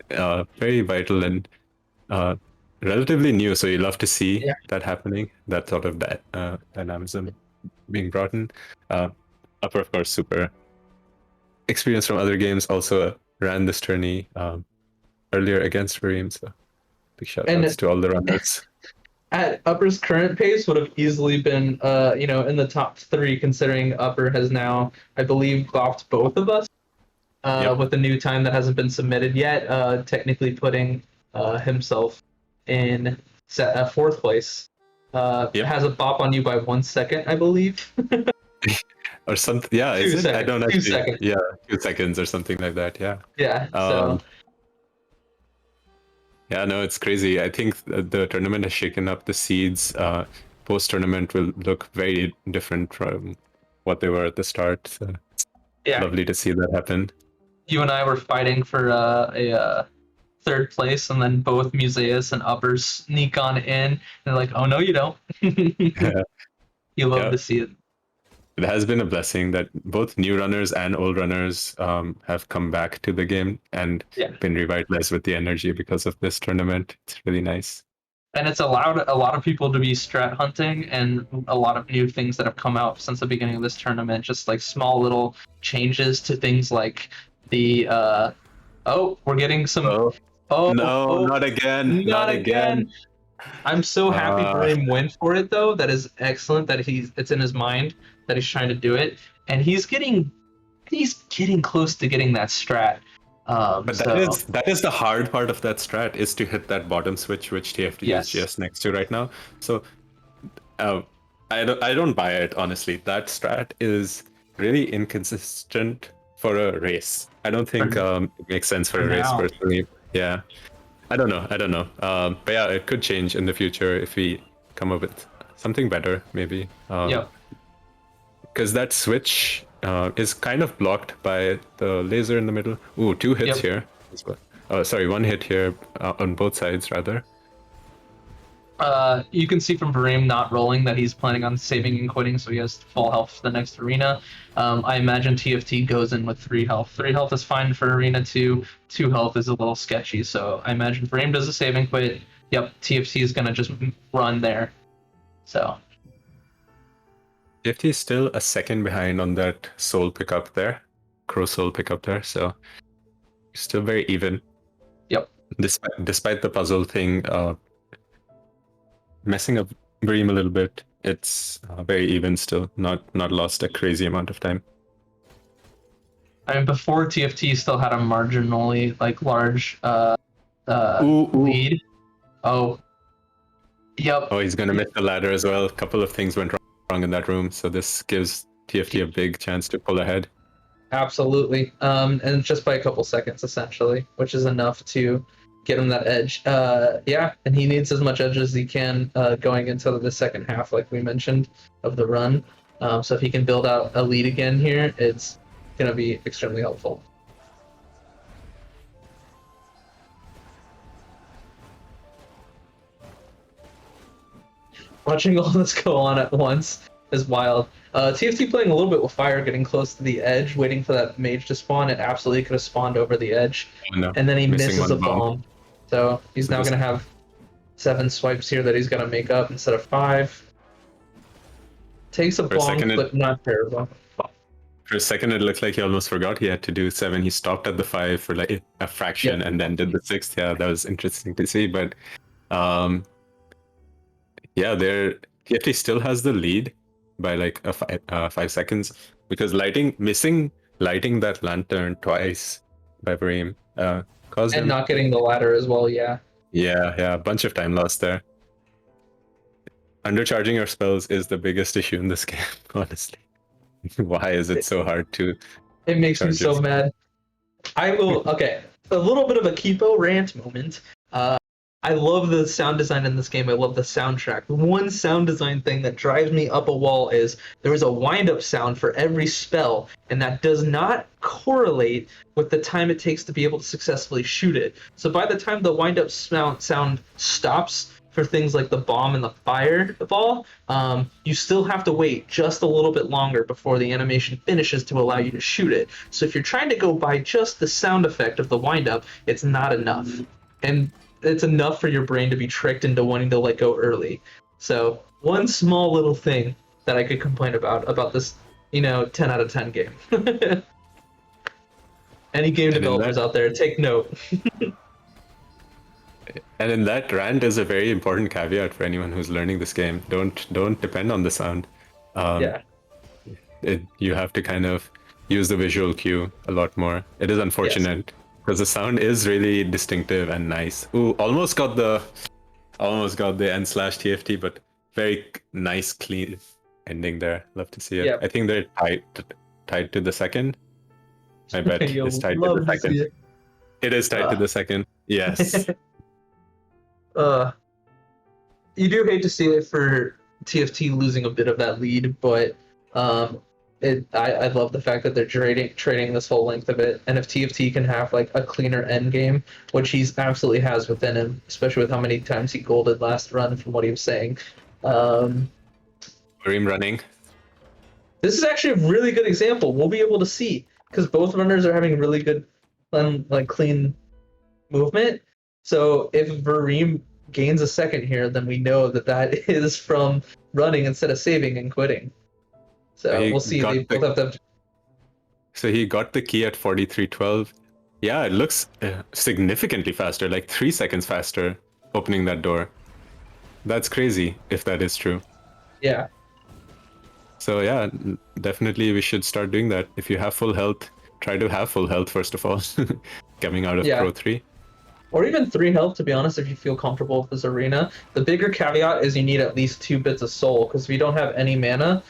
very vital and relatively new, so you love to see that happening, that sort of dynamism being brought in. Upper, of course, super experience from other games, also ran this tourney earlier against Vorime, so big shout outs to all the runners. At Upper's current pace would have easily been in the top 3, considering Upper has now, I believe, buffed both of us. Yep. with the new time that hasn't been submitted yet, technically putting himself in fourth place. Yep. Has a bop on you by 1 second, I believe. Or something. Yeah, is 2 it? I seconds. don't 2 actually. seconds. Yeah, 2 seconds or something like that. Yeah. Yeah. Um, Yeah, no, it's crazy. I think the tournament has shaken up the seeds. Post tournament will look very different from what they were at the start. So Yeah. lovely to see that happen. You and I were fighting for a third place, and then both Museus and Uppers sneak on in. And they're like, "Oh no, you don't." You love Yeah. to see it. It has been a blessing that both new runners and old runners have come back to the game and Yeah. been revitalized with the energy because of this tournament. It's really nice. And it's allowed a lot of people to be strat hunting, and a lot of new things that have come out since the beginning of this tournament. Just like small little changes to things like the we're getting some No, not again. not again. I'm so happy for him went for it though. That is excellent that it's in his mind that he's trying to do it, and he's getting close to getting that strat. But that is the hard part of that strat, is to hit that bottom switch, which TFT Yes. is just next to right now. So I don't buy it, honestly. That strat is really inconsistent for a race. I don't think it makes sense for a race now. personally. Yeah, I don't know. But yeah, it could change in the future if we come up with something better, maybe. Yep. Because that switch is kind of blocked by the laser in the middle. Ooh, 2 hits Yep. here as well. Oh, sorry, 1 hit here on both sides, rather. You can see from Vorime not rolling that he's planning on saving and quitting, so he has full health for the next arena. I imagine TFT goes in with 3 health. 3 health is fine for arena 2. 2 health is a little sketchy, so I imagine Vorime does a save and quit. Yep, TFT is going to just run there. So TFT is still a second behind on that soul pickup there, crow soul pickup there, so still very even. Yep. Despite the puzzle thing messing up Bream a little bit, it's very even still. Not lost a crazy amount of time. I mean, before TFT still had a marginally large Ooh. lead. Oh. Yep. Oh, he's gonna miss the ladder as well. A couple of things went wrong in that room, so this gives TFT a big chance to pull ahead. Absolutely. And just by a couple seconds, essentially, which is enough to get him that edge. Yeah, and he needs as much edge as he can going into the second half, like we mentioned, of the run. So if he can build out a lead again here, it's going to be extremely helpful. Watching all this go on at once is wild. TFT playing a little bit with fire, getting close to the edge, waiting for that mage to spawn. It absolutely could have spawned over the edge. No, and then he missing misses a one bomb. bomb. So he's now going to have 7 swipes here that he's going to make up instead of 5. Takes a bonk, but not terrible. For a second, it looked like he almost forgot he had to do 7. He stopped at the 5 for like a fraction and then did the 6th. Yeah, that was interesting to see. But yeah, TFT still has the lead by like 5 seconds, because missing lighting that lantern twice by Vorime caused him. And not getting the ladder as well, yeah. Yeah, a bunch of time lost there. Undercharging your spells is the biggest issue in this game, honestly. Why is it so hard to... It makes me so mad. Okay, a little bit of a Kipo rant moment. I love the sound design in this game. I love the soundtrack. The one sound design thing that drives me up a wall is there is a wind-up sound for every spell, and that does not correlate with the time it takes to be able to successfully shoot it. So by the time the wind-up sound stops for things like the bomb and the fireball, you still have to wait just a little bit longer before the animation finishes to allow you to shoot it. So if you're trying to go by just the sound effect of the wind-up, it's not enough. And it's enough for your brain to be tricked into wanting to let go early. So one small little thing that I could complain about this, 10 out of 10 game. Any game developers out there, take note. And in that rant is a very important caveat for anyone who's learning this game. Don't depend on the sound. Yeah. You have to kind of use the visual cue a lot more. It is unfortunate because the sound is really distinctive and nice. Ooh, almost got the n/TFT, but very nice, clean ending there. Love to see it. Yeah. I think they're tied to the second. I bet You'll it's tied to love the to see second. it. It is tied to the second. Yes. You do hate to see it for TFT losing a bit of that lead, but I love the fact that they're trading this whole length of it. And if TFT can have like a cleaner end game, which he's absolutely has within him, especially with how many times he golded last run from what he was saying. Vorime running. This is actually a really good example. We'll be able to see because both runners are having really good, clean movement. So if Vorime gains a second here, then we know that is from running instead of saving and quitting. So we'll see. They both have to. So he got the key at 43:12. Yeah, it looks significantly faster, like 3 seconds faster opening that door. That's crazy if that is true. Yeah. So yeah, definitely we should start doing that. If you have full health, try to have full health first of all, coming out of Pro 3. Or even 3 health, to be honest, if you feel comfortable with this arena. The bigger caveat is you need at least 2 bits of soul, because if you don't have any mana,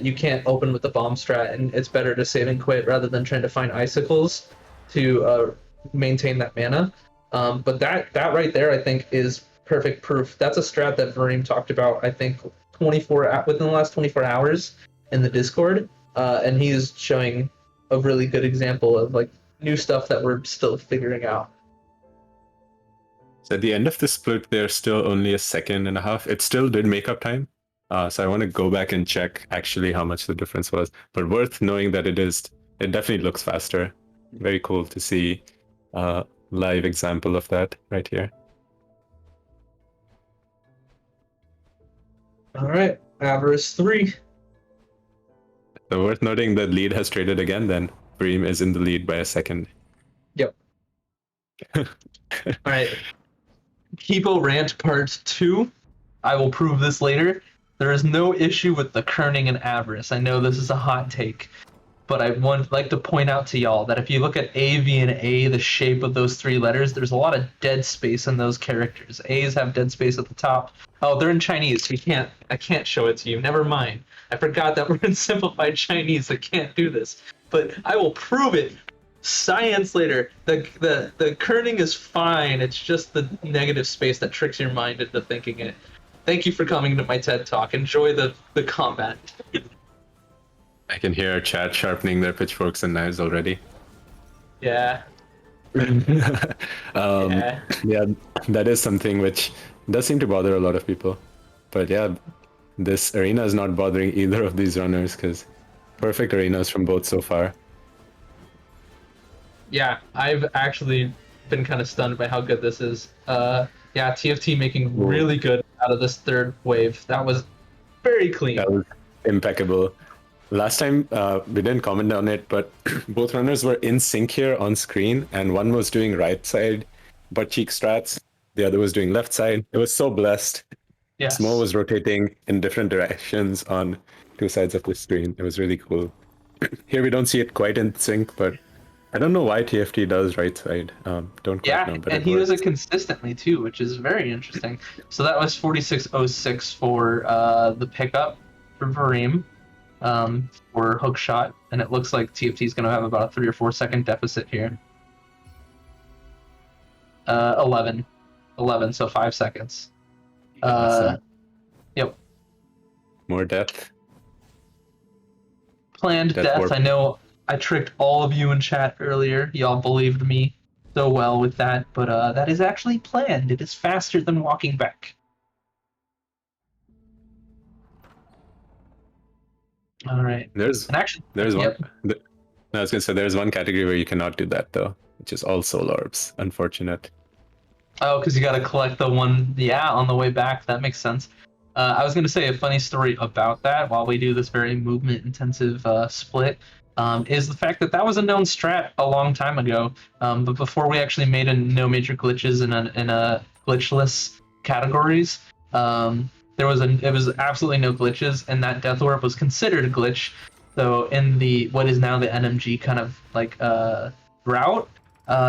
you can't open with the bomb strat, and it's better to save and quit rather than trying to find icicles to maintain that mana. But that right there, I think, is perfect proof. That's a strat that Vorime talked about, I think, within the last 24 hours in the Discord, and he's showing a really good example of like new stuff that we're still figuring out. So at the end of the split, there's still only a second and a half. It still did make up time. So I want to go back and check actually how much the difference was. But worth knowing that it definitely looks faster. Very cool to see a live example of that right here. All right, Avarice 3. So worth noting that lead has traded again then. Vorime is in the lead by a second. Yep. All right. Keepo Rant Part 2. I will prove this later. There is no issue with the kerning and avarice. I know this is a hot take, but I would like to point out to y'all that if you look at A, V, and A, the shape of those 3 letters, there's a lot of dead space in those characters. A's have dead space at the top. Oh, they're in Chinese, so I can't show it to you. Never mind. I forgot that we're in simplified Chinese. I can't do this. But I will prove it. Science later. The kerning is fine. It's just the negative space that tricks your mind into thinking it. Thank you for coming to my TED Talk. Enjoy the combat. I can hear our chat sharpening their pitchforks and knives already. Yeah. Yeah, that is something which does seem to bother a lot of people. But yeah, this arena is not bothering either of these runners because perfect arenas from both so far. Yeah, I've actually been kind of stunned by how good this is. Yeah, TFT making really good out of this third wave. That was very clean. That was impeccable. Last time we didn't comment on it, but both runners were in sync here on screen, and one was doing right side butt cheek strats, the other was doing left side. It was so blessed. Yes. Smo was rotating in different directions on 2 sides of the screen. It was really cool. Here we don't see it quite in sync, but I don't know why TFT does right side. Don't quite know. But and he does it consistently too, which is very interesting. So that was 46.06 for the pickup for Vorime for hook shot, and it looks like TFT is going to have about a 3 or 4 second deficit here. 11, so 5 seconds. Awesome. Yep. More death. Planned death. I know I tricked all of you in chat earlier. Y'all believed me so well with that, but that is actually planned. It is faster than walking back. All right. There's one. I was gonna say there's one category where you cannot do that though, which is all soul orbs. Unfortunate. Oh, because you got to collect the one, on the way back. That makes sense. I was gonna say a funny story about that while we do this very movement-intensive split. Is the fact that was a known strat a long time ago, but before we actually made a no major glitches in a glitchless categories, it was absolutely no glitches, and that death orb was considered a glitch. So in the what is now the NMG kind of like route,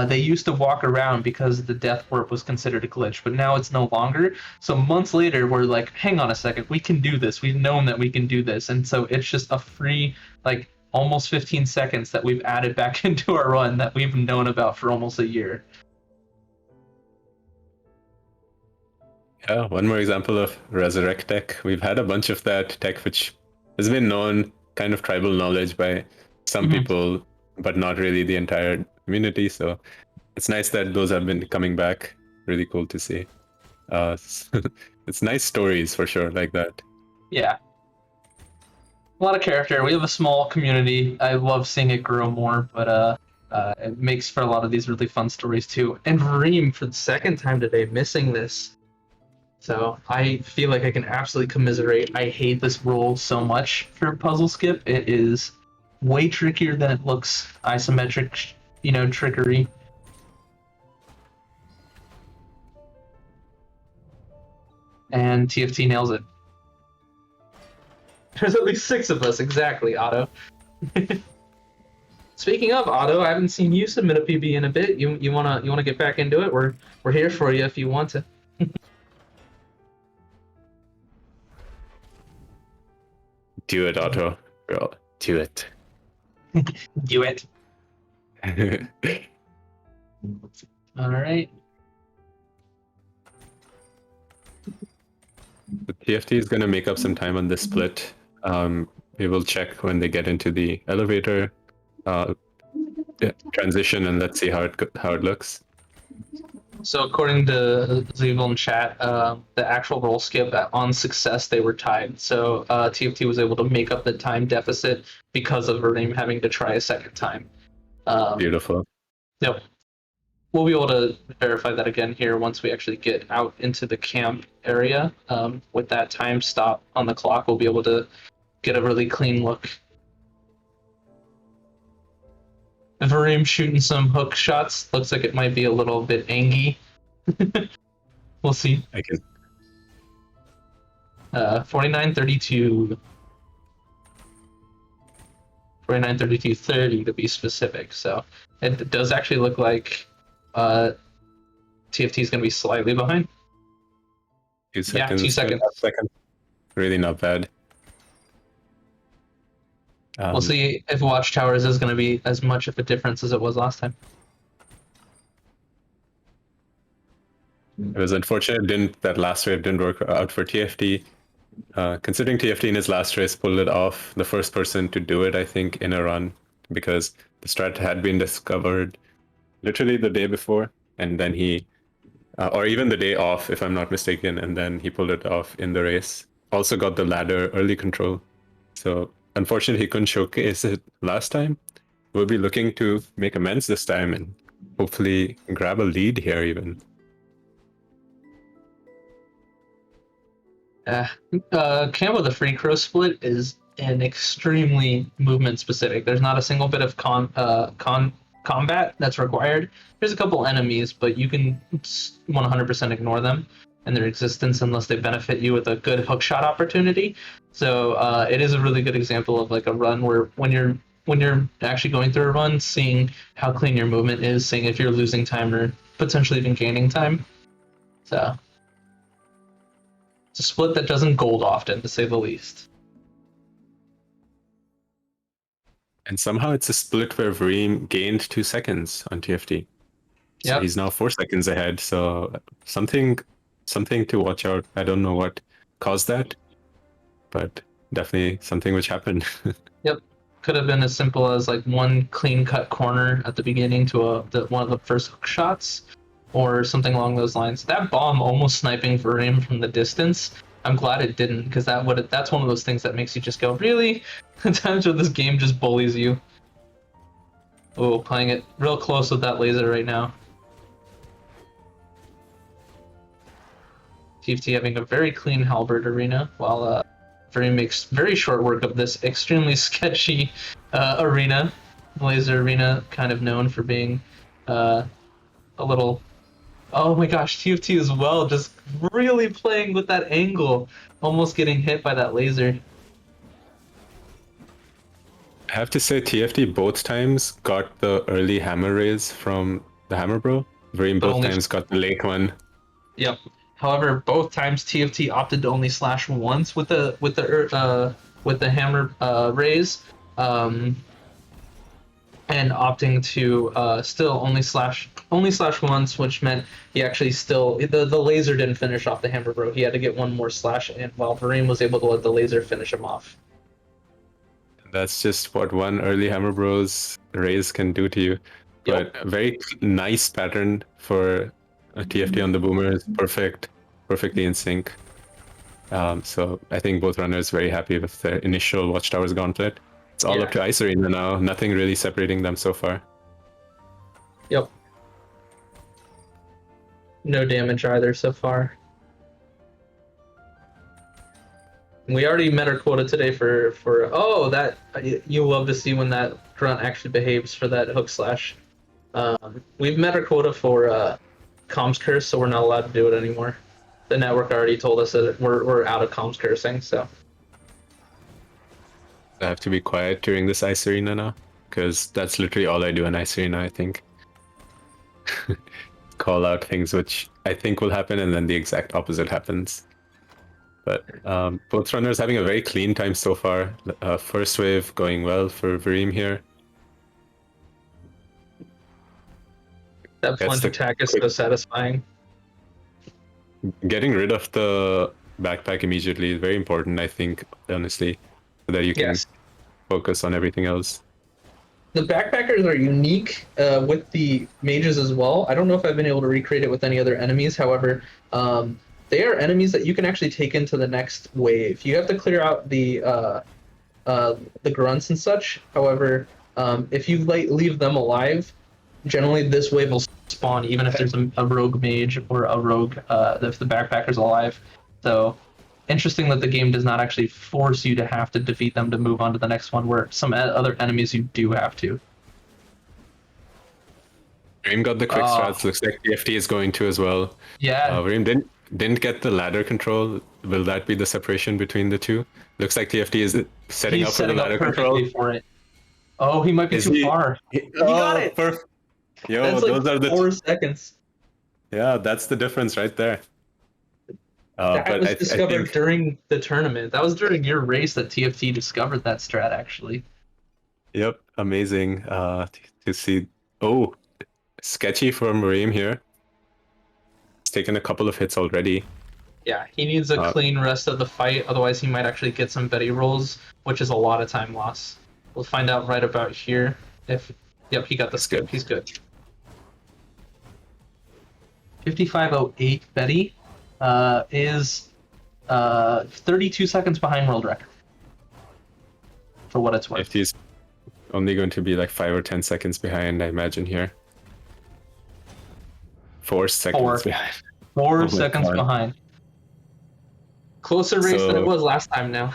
they used to walk around because the death warp was considered a glitch, but now it's no longer. So months later, we're like, hang on a second, we can do this. We've known that we can do this, and so it's just a free like almost 15 seconds that we've added back into our run that we've known about for almost a year. Yeah, one more example of resurrect tech. We've had a bunch of that tech which has been known, kind of tribal knowledge by some people, but not really the entire community. So it's nice that those have been coming back. Really cool to see. It's nice stories for sure, like that. Yeah. A lot of character. We have a small community. I love seeing it grow more, but it makes for a lot of these really fun stories too. And Reem, for the second time today, missing this. So I feel like I can absolutely commiserate. I hate this rule so much for puzzle skip. It is way trickier than it looks. Isometric, trickery. And TFT nails it. There's at least 6 of us, exactly, Otto. Speaking of Otto, I haven't seen you submit a PB in a bit. You wanna get back into it? We're here for you if you want to. Do it, Otto. Girl, do it. Do it. All right. The TFT is going to make up some time on this split. We will check when they get into the elevator transition, and let's see how it looks. So according to Zeval in chat, the actual roll skip on success they were tied. So TFT was able to make up the time deficit because of Vorime having to try a second time. Beautiful. Yep. We'll be able to verify that again here once we actually get out into the camp area. With that time stop on the clock, we'll be able to get a really clean look. Vorime shooting some hook shots. Looks like it might be a little bit angy. We'll see. I can. 49-32. 49-32, 30 to be specific. So it does actually look like TFT is going to be slightly behind. 2 seconds. Yeah, 2 seconds. Really not bad. We'll see if Watchtowers is going to be as much of a difference as it was last time. It was unfortunate that last wave didn't work out for TFT. Considering TFT in his last race pulled it off, the first person to do it, I think, in a run, because the strat had been discovered literally the day before, and then he, or even the day off, if I'm not mistaken, and then he pulled it off in the race. Also got the ladder early control. So unfortunately, he couldn't showcase it last time. We'll be looking to make amends this time and hopefully grab a lead here even. Camp with the free crow split is an extremely movement specific. There's not a single bit of combat that's required. There's a couple enemies, but you can 100% ignore them and their existence unless they benefit you with a good hookshot opportunity. So it is a really good example of like a run where when you're actually going through a run, seeing how clean your movement is, seeing if you're losing time or potentially even gaining time. So it's a split that doesn't gold often, to say the least. And somehow it's a split where Vorime gained 2 seconds on TFT. So he's now 4 seconds ahead. So something to watch out. I don't know what caused that, but definitely something which happened. Yep. Could have been as simple as like one clean cut corner at the beginning to one of the first hook shots, or something along those lines. That bomb almost sniping Vorime from the distance. I'm glad it didn't, because that's one of those things that makes you just go, really? The times where this game just bullies you. Oh, playing it real close with that laser right now. TFT having a very clean halberd arena, while Vorime makes very short work of this extremely sketchy arena. Laser arena, kind of known for being a little... Oh my gosh, TFT as well, just really playing with that angle, almost getting hit by that laser. I have to say, TFT both times got the early hammer raise from the Hammer Bro. Vreem But both only- times got the late one. Yep. However, both times TFT opted to only slash once with the hammer raise, and opting to still only slash once, which meant he actually still the laser didn't finish off the hammer bro. He had to get one more slash in, while Vorime was able to let the laser finish him off. That's just what one early Hammer Bros raise can do to you. But a very nice pattern for a TFT on the boomers. Perfectly in sync. So I think both runners very happy with their initial Watchtowers gauntlet. It's all up to Ice Arena now. Nothing really separating them so far. Yep. No damage either so far. We already met our quota today for that you love to see when that grunt actually behaves for that hook slash. We've met our quota for comms curse, so we're not allowed to do it anymore. The network already told us that we're out of comms cursing, so. I have to be quiet during this Ice Arena now, because that's literally all I do in Ice Arena, I think. Call out things which I think will happen, and then the exact opposite happens. But both runners having a very clean time so far. First wave going well for Vorime here. That plunge attack is so satisfying. Getting rid of the backpack immediately is very important, I think, honestly, so that you can focus on everything else. The backpackers are unique with the mages as well. I don't know if I've been able to recreate it with any other enemies. However, they are enemies that you can actually take into the next wave. You have to clear out the grunts and such. However, if you leave them alive, generally this wave will spawn even if there's a rogue mage or a rogue if the backpacker's alive. So interesting that the game does not actually force you to have to defeat them to move on to the next one, where some other enemies you do have to. Vorime got the quick strats. Looks like TFT is going to as well. Yeah. Vorime didn't get the ladder control. Will that be the separation between the two? Looks like TFT is setting up for the ladder control. For it. Oh, he might be too far. He got it. Perfect. Yo, that's like those are the 4 seconds. Yeah, that's the difference right there. That was discovered during the tournament. That was during your race that TFT discovered that strat, actually. Yep, amazing to see. Oh, sketchy from Vorime here. He's taken a couple of hits already. Yeah, he needs a clean rest of the fight. Otherwise, he might actually get some Betty rolls, which is a lot of time loss. We'll find out right about here. Yep, he got the skip. He's good. 5508 Betty is 32 seconds behind world record. For what it's worth. If he's only going to be like 5 or 10 seconds behind, I imagine here. 4 seconds behind. 4 seconds behind. Closer race than it was last time now.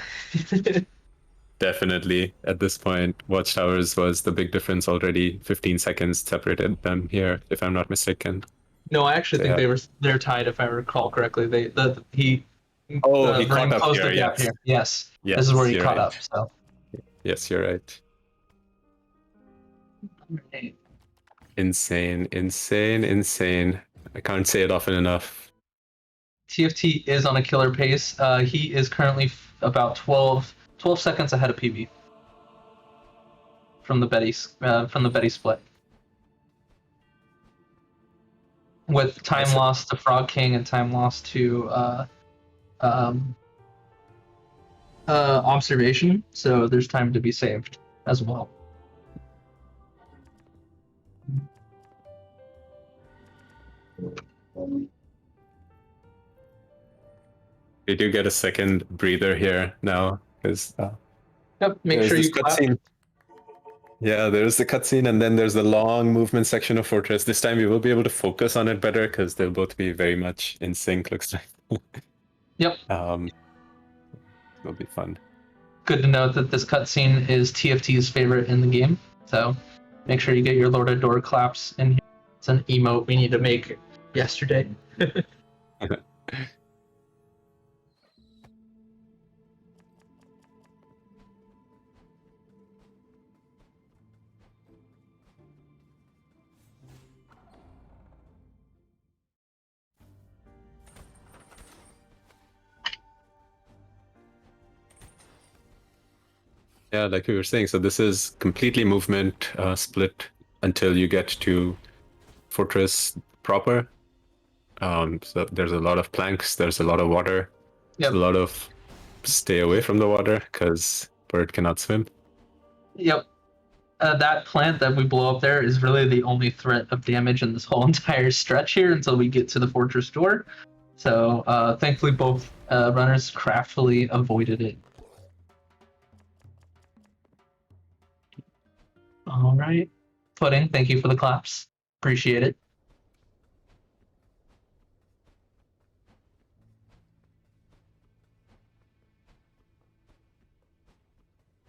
Definitely. At this point, Watchtowers was the big difference already. 15 seconds separated them here, if I'm not mistaken. No, I actually think they're tied, if I recall correctly. He caught up closed here, the gap yes. here. Yes, this is where he caught right. up. So. Yes, you're right. Insane. I can't say it often enough. TFT is on a killer pace. He is currently about 12 seconds ahead of PB from the Betty split. With time lost to Frog King and time lost to observation, so there's time to be saved as well. They do get a second breather here now, because make sure you clap. Yeah, there's the cutscene, and then there's the long movement section of Fortress. This time we will be able to focus on it better, because they'll both be very much in sync, looks like. Yep. It'll be fun. Good to note that this cutscene is TFT's favorite in the game, so make sure you get your Lord of Door claps in here. It's an emote we need to make yesterday. Yeah, like we were saying, so this is completely movement split until you get to fortress proper. So there's a lot of planks, there's a lot of water, Yep. there's a lot of stay away from the water because bird cannot swim. Yep. That plant that we blow up there is really the only threat of damage in this whole entire stretch here until we get to the fortress door. So thankfully both runners craftfully avoided it. All right. Pudding, thank you for the claps. Appreciate it.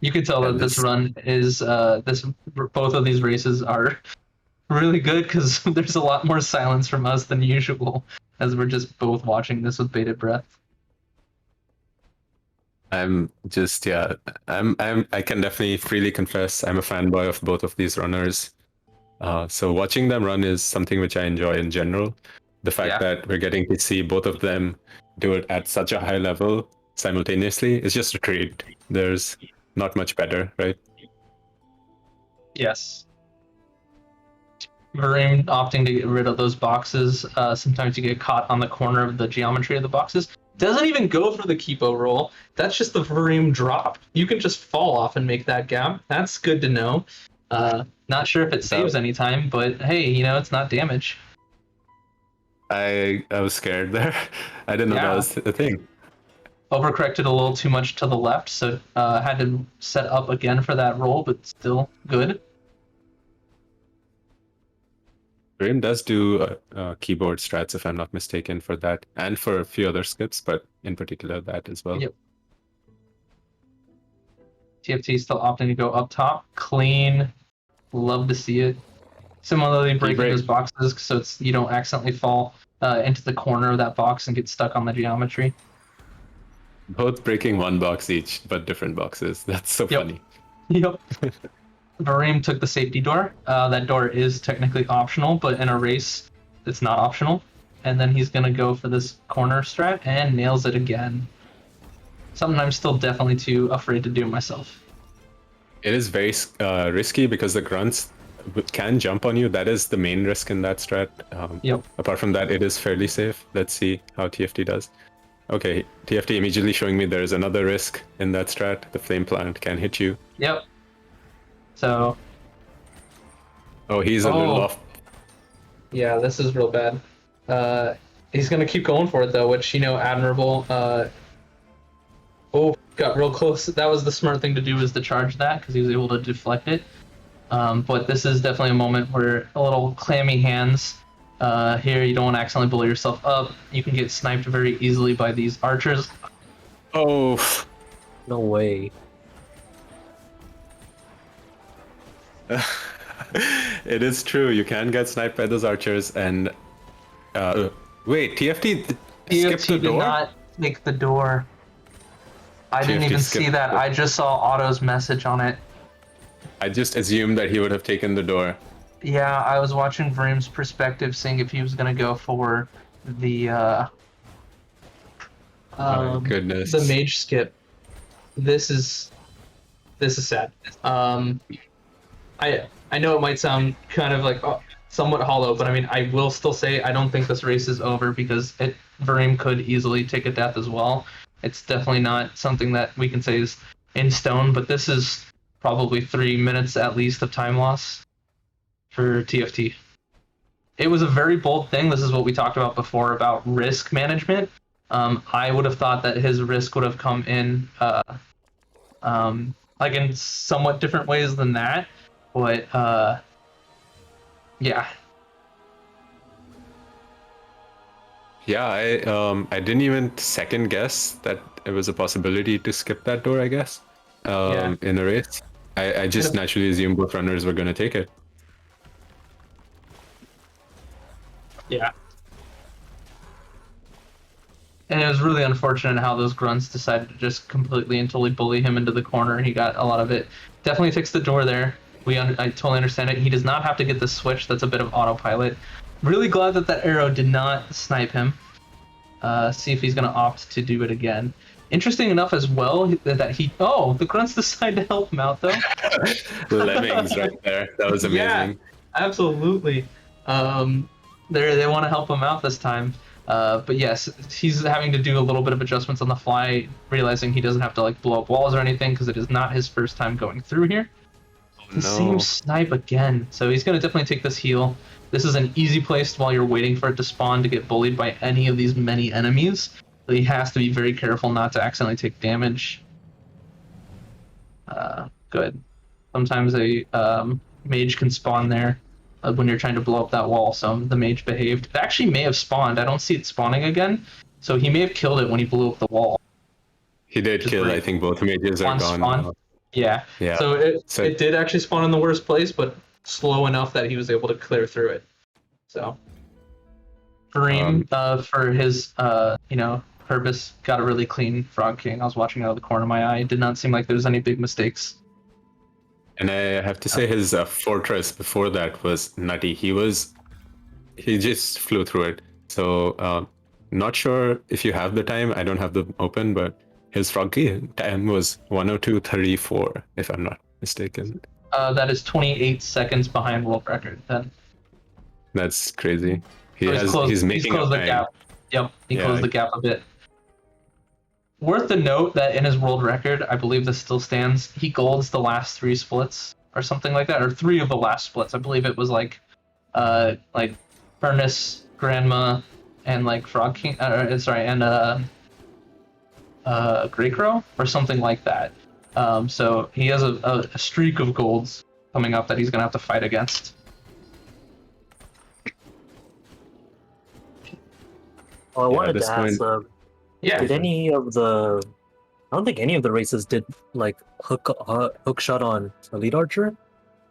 You can tell And that this this- run is both of these races are really good because there's a lot more silence from us than usual as we're just both watching this with bated breath. I'm just I can definitely freely confess I'm a fanboy of both of these runners. So watching them run is something which I enjoy in general. The fact Yeah. that we're getting to see both of them do it at such a high level simultaneously is just a treat. There's not much better, right? Yes. Vorime opting to get rid of those boxes. Sometimes you get caught on the corner of the geometry of the boxes. Doesn't even go for the Kipo roll. That's just the Vorime drop. You can just fall off and make that gap. That's good to know. Not sure if it saves any time, but hey, it's not damage. I was scared there. I didn't know Yeah. that was a thing. Overcorrected a little too much to the left, so had to set up again for that roll, but still good. Dream does do keyboard strats, if I'm not mistaken, for that, and for a few other skips, but in particular that as well. Yep. TFT still opting to go up top. Clean. Love to see it. Similarly, breaking break. those boxes so you don't accidentally fall into the corner of that box and get stuck on the geometry. Both breaking one box each, but different boxes. That's so Yep. funny. Yep. Vorime took the safety door. That door is technically optional, but in a race, it's not optional. And then he's going to go for this corner strat and nails it again. Something I'm still definitely too afraid to do myself. It is very risky because the grunts can jump on you. That is the main risk in that strat. Yep. Apart from that, it is fairly safe. Let's see how TFT does. Okay, TFT immediately showing me there is another risk in that strat. The flame plant can hit you. Yep. So. Oh, he's a little off. Yeah, this is real bad. He's gonna keep going for it though, which admirable. Got real close. That was the smart thing to do, is to charge that because he was able to deflect it. But this is definitely a moment where a little clammy hands. Here, you don't want to accidentally blow yourself up. You can get sniped very easily by these archers. Oh, No way. it is true. You can get sniped by those archers. And wait, TFT skipped the did door. not take the door. I didn't TFT even skipped see that. the- I just saw Otto's message on it. I just assumed that he would have taken the door. Yeah, I was watching Vrime's perspective, seeing if he was gonna go for the Oh goodness. the mage skip. This is sad. I know it might sound kind of like somewhat hollow, but I mean, I will still say I don't think this race is over because Vorime could easily take a death as well. It's definitely not something that we can say is in stone, but this is probably 3 minutes at least of time loss for TFT. It was a very bold thing. This is what we talked about before about risk management. I would have thought that his risk would have come in like in somewhat different ways than that, but yeah. Yeah, I didn't even second guess that it was a possibility to skip that door, I guess, in a race. I just naturally assumed both runners were going to take it. Yeah. And it was really unfortunate how those grunts decided to just completely and totally bully him into the corner, and he got a lot of it. Definitely fixed the door there. I totally understand it. He does not have to get the switch. That's a bit of autopilot. Really glad that arrow did not snipe him. See if he's going to opt to do it again. Interesting enough as well that the grunts decide to help him out though. Lemmings right there. That was Yeah, amazing. absolutely. They want to help him out this time. But yes, he's having to do a little bit of adjustments on the fly, realizing he doesn't have to like blow up walls or anything because it is not his first time going through here. The same snipe again, so he's gonna definitely take this heal. This is an easy place while you're waiting for it to spawn to get bullied by any of these many enemies. So he has to be very careful not to accidentally take damage. Good. Sometimes a mage can spawn there when you're trying to blow up that wall, so the mage behaved. It actually may have spawned. I don't see it spawning again, so he may have killed it when he blew up the wall. He did Just kill. right. I think both mages are gone. Spawn. Yeah. Yeah. So it did actually spawn in the worst place, but slow enough that he was able to clear through it. So Vorime, for his purpose, got a really clean Frog King. I was watching out of the corner of my eye. It did not seem like there was any big mistakes. And I have to say his fortress before that was nutty. He just flew through it. So not sure if you have the time. I don't have them open, but his Frog King time was 102.34, if I'm not mistaken. That is 28 seconds behind world record. Then That's crazy. so He's making closed up the time. gap. Yep, he closed the gap a bit. Worth the note that in his world record, I believe this still stands, he golds the last 3 splits or something like that, or 3 of the last splits. I believe it was like Furnace, Grandma, and like Frog King. And Grey Crow or something like that. So he has a streak of golds coming up that he's gonna have to fight against. Well, I wanted to this ask, did any of the? I don't think any of the races did like hook shot on Elite Archer.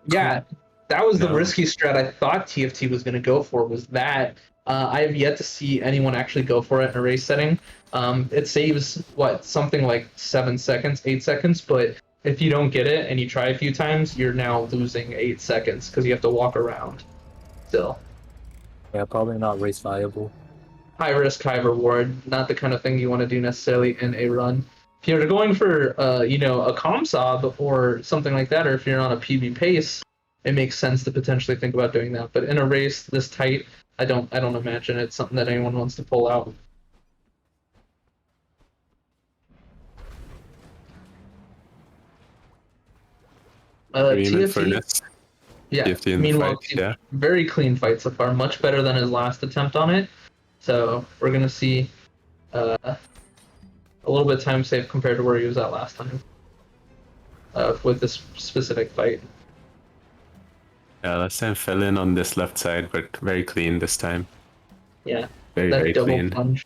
Yeah, that was the No. risky strat I thought TFT was going to go for. Was that I have yet to see anyone actually go for it in a race setting. It saves something like 7 seconds, 8 seconds, but if you don't get it and you try a few times, you're now losing 8 seconds because you have to walk around. Still, Yeah, probably not race viable. high risk, high reward. Not the kind of thing you want to do necessarily in a run. If you're going for a comm sob or something like that, or if you're on a PB pace, it makes sense to potentially think about doing that. But in a race this tight, I don't imagine it's something that anyone wants to pull out. TFT, yeah. TFT in the Meanwhile, fight, yeah. very clean fight so far, much better than his last attempt on it. So we're gonna see a little bit time save compared to where he was at last time with this specific fight. Yeah, last time fell in on this left side, but very clean this time. Yeah, Very, that very double clean. plunge.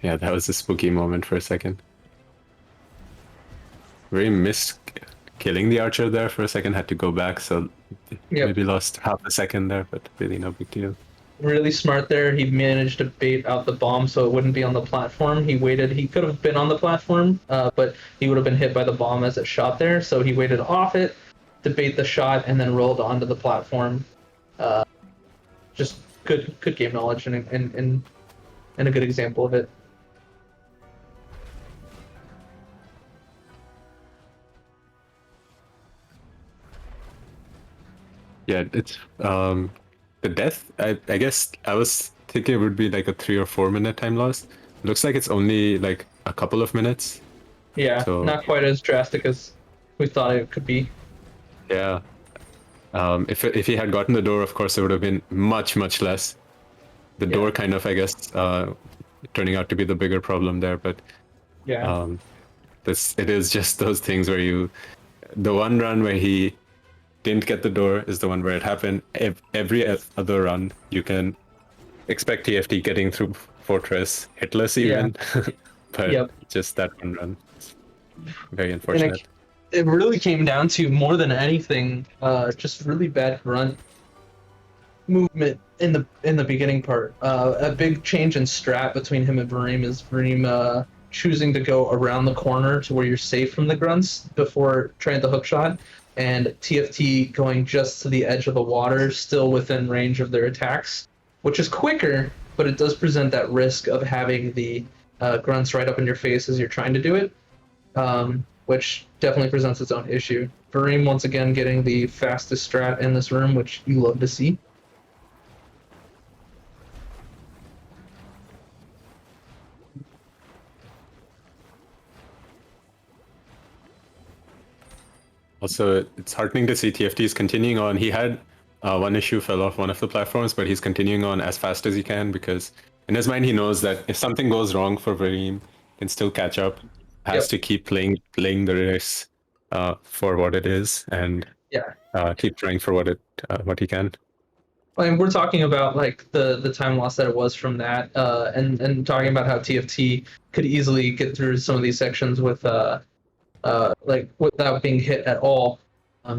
Yeah, that was a spooky moment for a second. Very missed killing the archer there for a second, had to go back, so Yep. maybe lost half a second there, but really no big deal. Really smart there. He managed to bait out the bomb so it wouldn't be on the platform. He waited. He could have been on the platform, but he would have been hit by the bomb as it shot there. So he waited off it to bait the shot and then rolled onto the platform. Just good game knowledge and a good example of it. Yeah, it's the death. I guess I was thinking it would be like a 3 or 4 minute time loss. Looks like it's only like a couple of minutes. Yeah, So- not quite as drastic as we thought it could be. Yeah. If he had gotten the door, of course, it would have been much less. The door kind of, I guess, turning out to be the bigger problem there. But Yeah. it is just those things where the one run where he didn't get the door is the one where it happened. Every other run, you can expect TFT getting through Fortress hitless even. But just that one run. It's very unfortunate. It really came down to, more than anything, just really bad grunt movement in the beginning part. A big change in strat between him and Vorime is Vorime choosing to go around the corner to where you're safe from the grunts before trying the hook shot, and TFT going just to the edge of the water, still within range of their attacks, which is quicker, but it does present that risk of having the grunts right up in your face as you're trying to do it, which definitely presents its own issue. Vorime once again getting the fastest strat in this room, which you love to see. Also, it's heartening to see TFT is continuing on. He had one issue, fell off one of the platforms, but he's continuing on as fast as he can because in his mind he knows that if something goes wrong for Vorime, he can still catch up. Has Yep. to keep playing the race for what it is, and keep trying for what he can. And we're talking about like the time loss that it was from that, and talking about how TFT could easily get through some of these sections with like without being hit at all.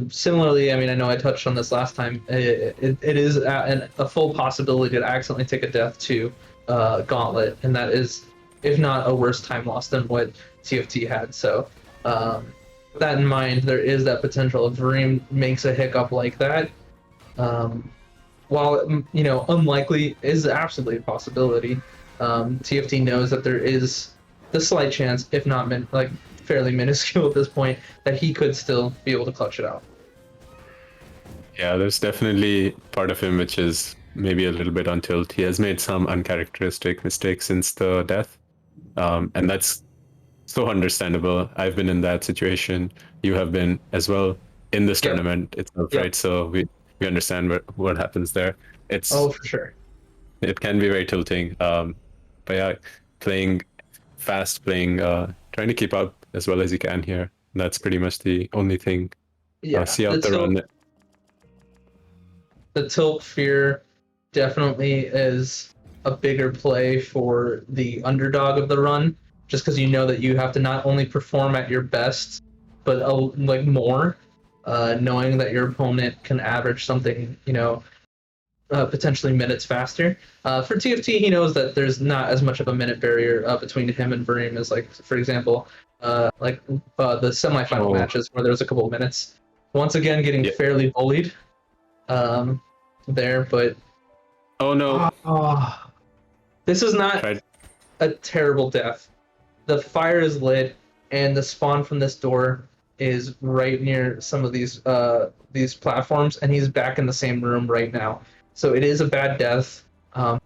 Similarly, I mean, I know I touched on this last time. It is a full possibility to accidentally take a death to Gauntlet, and that is, if not a worse time loss than what TFT had. So, with that in mind, there is that potential if Vorime makes a hiccup like that. While unlikely, is absolutely a possibility. TFT knows that there is the slight chance, if not fairly minuscule at this point, that he could still be able to clutch it out. Yeah, there's definitely part of him which is maybe a little bit on tilt. He has made some uncharacteristic mistakes since the death, and that's so understandable. I've been in that situation. You have been as well in this tournament itself, right? So we understand what happens there. For sure. It can be very tilting. But yeah, playing fast, trying to keep up as well as you can here. That's pretty much the only thing. See out the run. The tilt fear definitely is a bigger play for the underdog of the run, just because you know that you have to not only perform at your best, but more, knowing that your opponent can average something, potentially minutes faster. For TFT, he knows that there's not as much of a minute barrier between him and Vorime as, like, for example, the semifinal matches where there's a couple of minutes. Once again, getting fairly bullied there, but oh no, this is not a terrible death. The fire is lit, and the spawn from this door is right near some of these platforms, and he's back in the same room right now. So it is a bad death,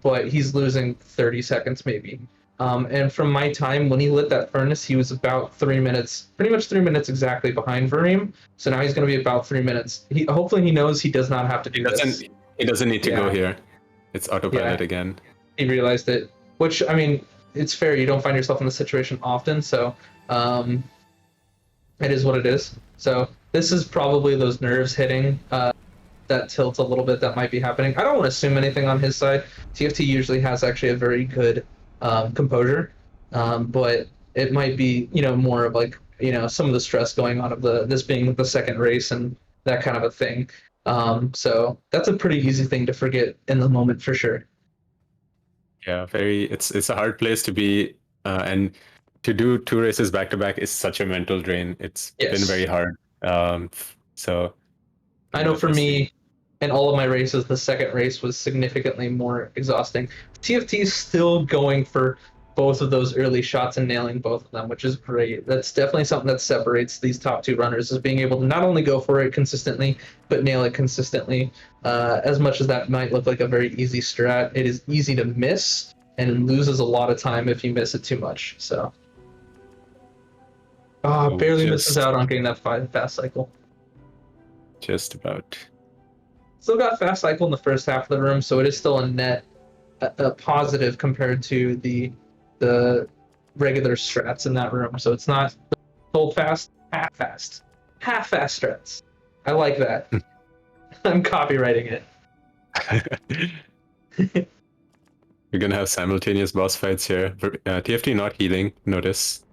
but he's losing 30 seconds maybe. And from my time when he lit that furnace, he was about 3 minutes, pretty much 3 minutes exactly behind Vorime. So now he's going to be about 3 minutes. Hopefully he knows he does not have to do this. He doesn't need to go here. It's autopilot again. He realized it, which, I mean, it's fair. You don't find yourself in this situation often, so it is what it is. So this is probably those nerves hitting that tilt a little bit that might be happening. I don't want to assume anything on his side. TFT usually has actually a very good composure, but it might be, more of like, some of the stress going on of this being the second race and that kind of a thing. So that's a pretty easy thing to forget in the moment for sure. Yeah, it's a hard place to be, and to do 2 races back to back is such a mental drain. It's been very hard. So I know for me, in all of my races, the second race was significantly more exhausting. TFT is still going for both of those early shots and nailing both of them, which is great. That's definitely something that separates these top 2 runners, is being able to not only go for it consistently, but nail it consistently. As much as that might look like a very easy strat, it is easy to miss and loses a lot of time if you miss it too much. So, barely misses out on getting that fast cycle. Just about. Still got fast cycle in the first half of the room, so it is still a net a positive compared to the regular strats in that room. So it's not full fast, half fast strats. I like that. I'm copywriting it. We're gonna have simultaneous boss fights here. TFT not healing, notice.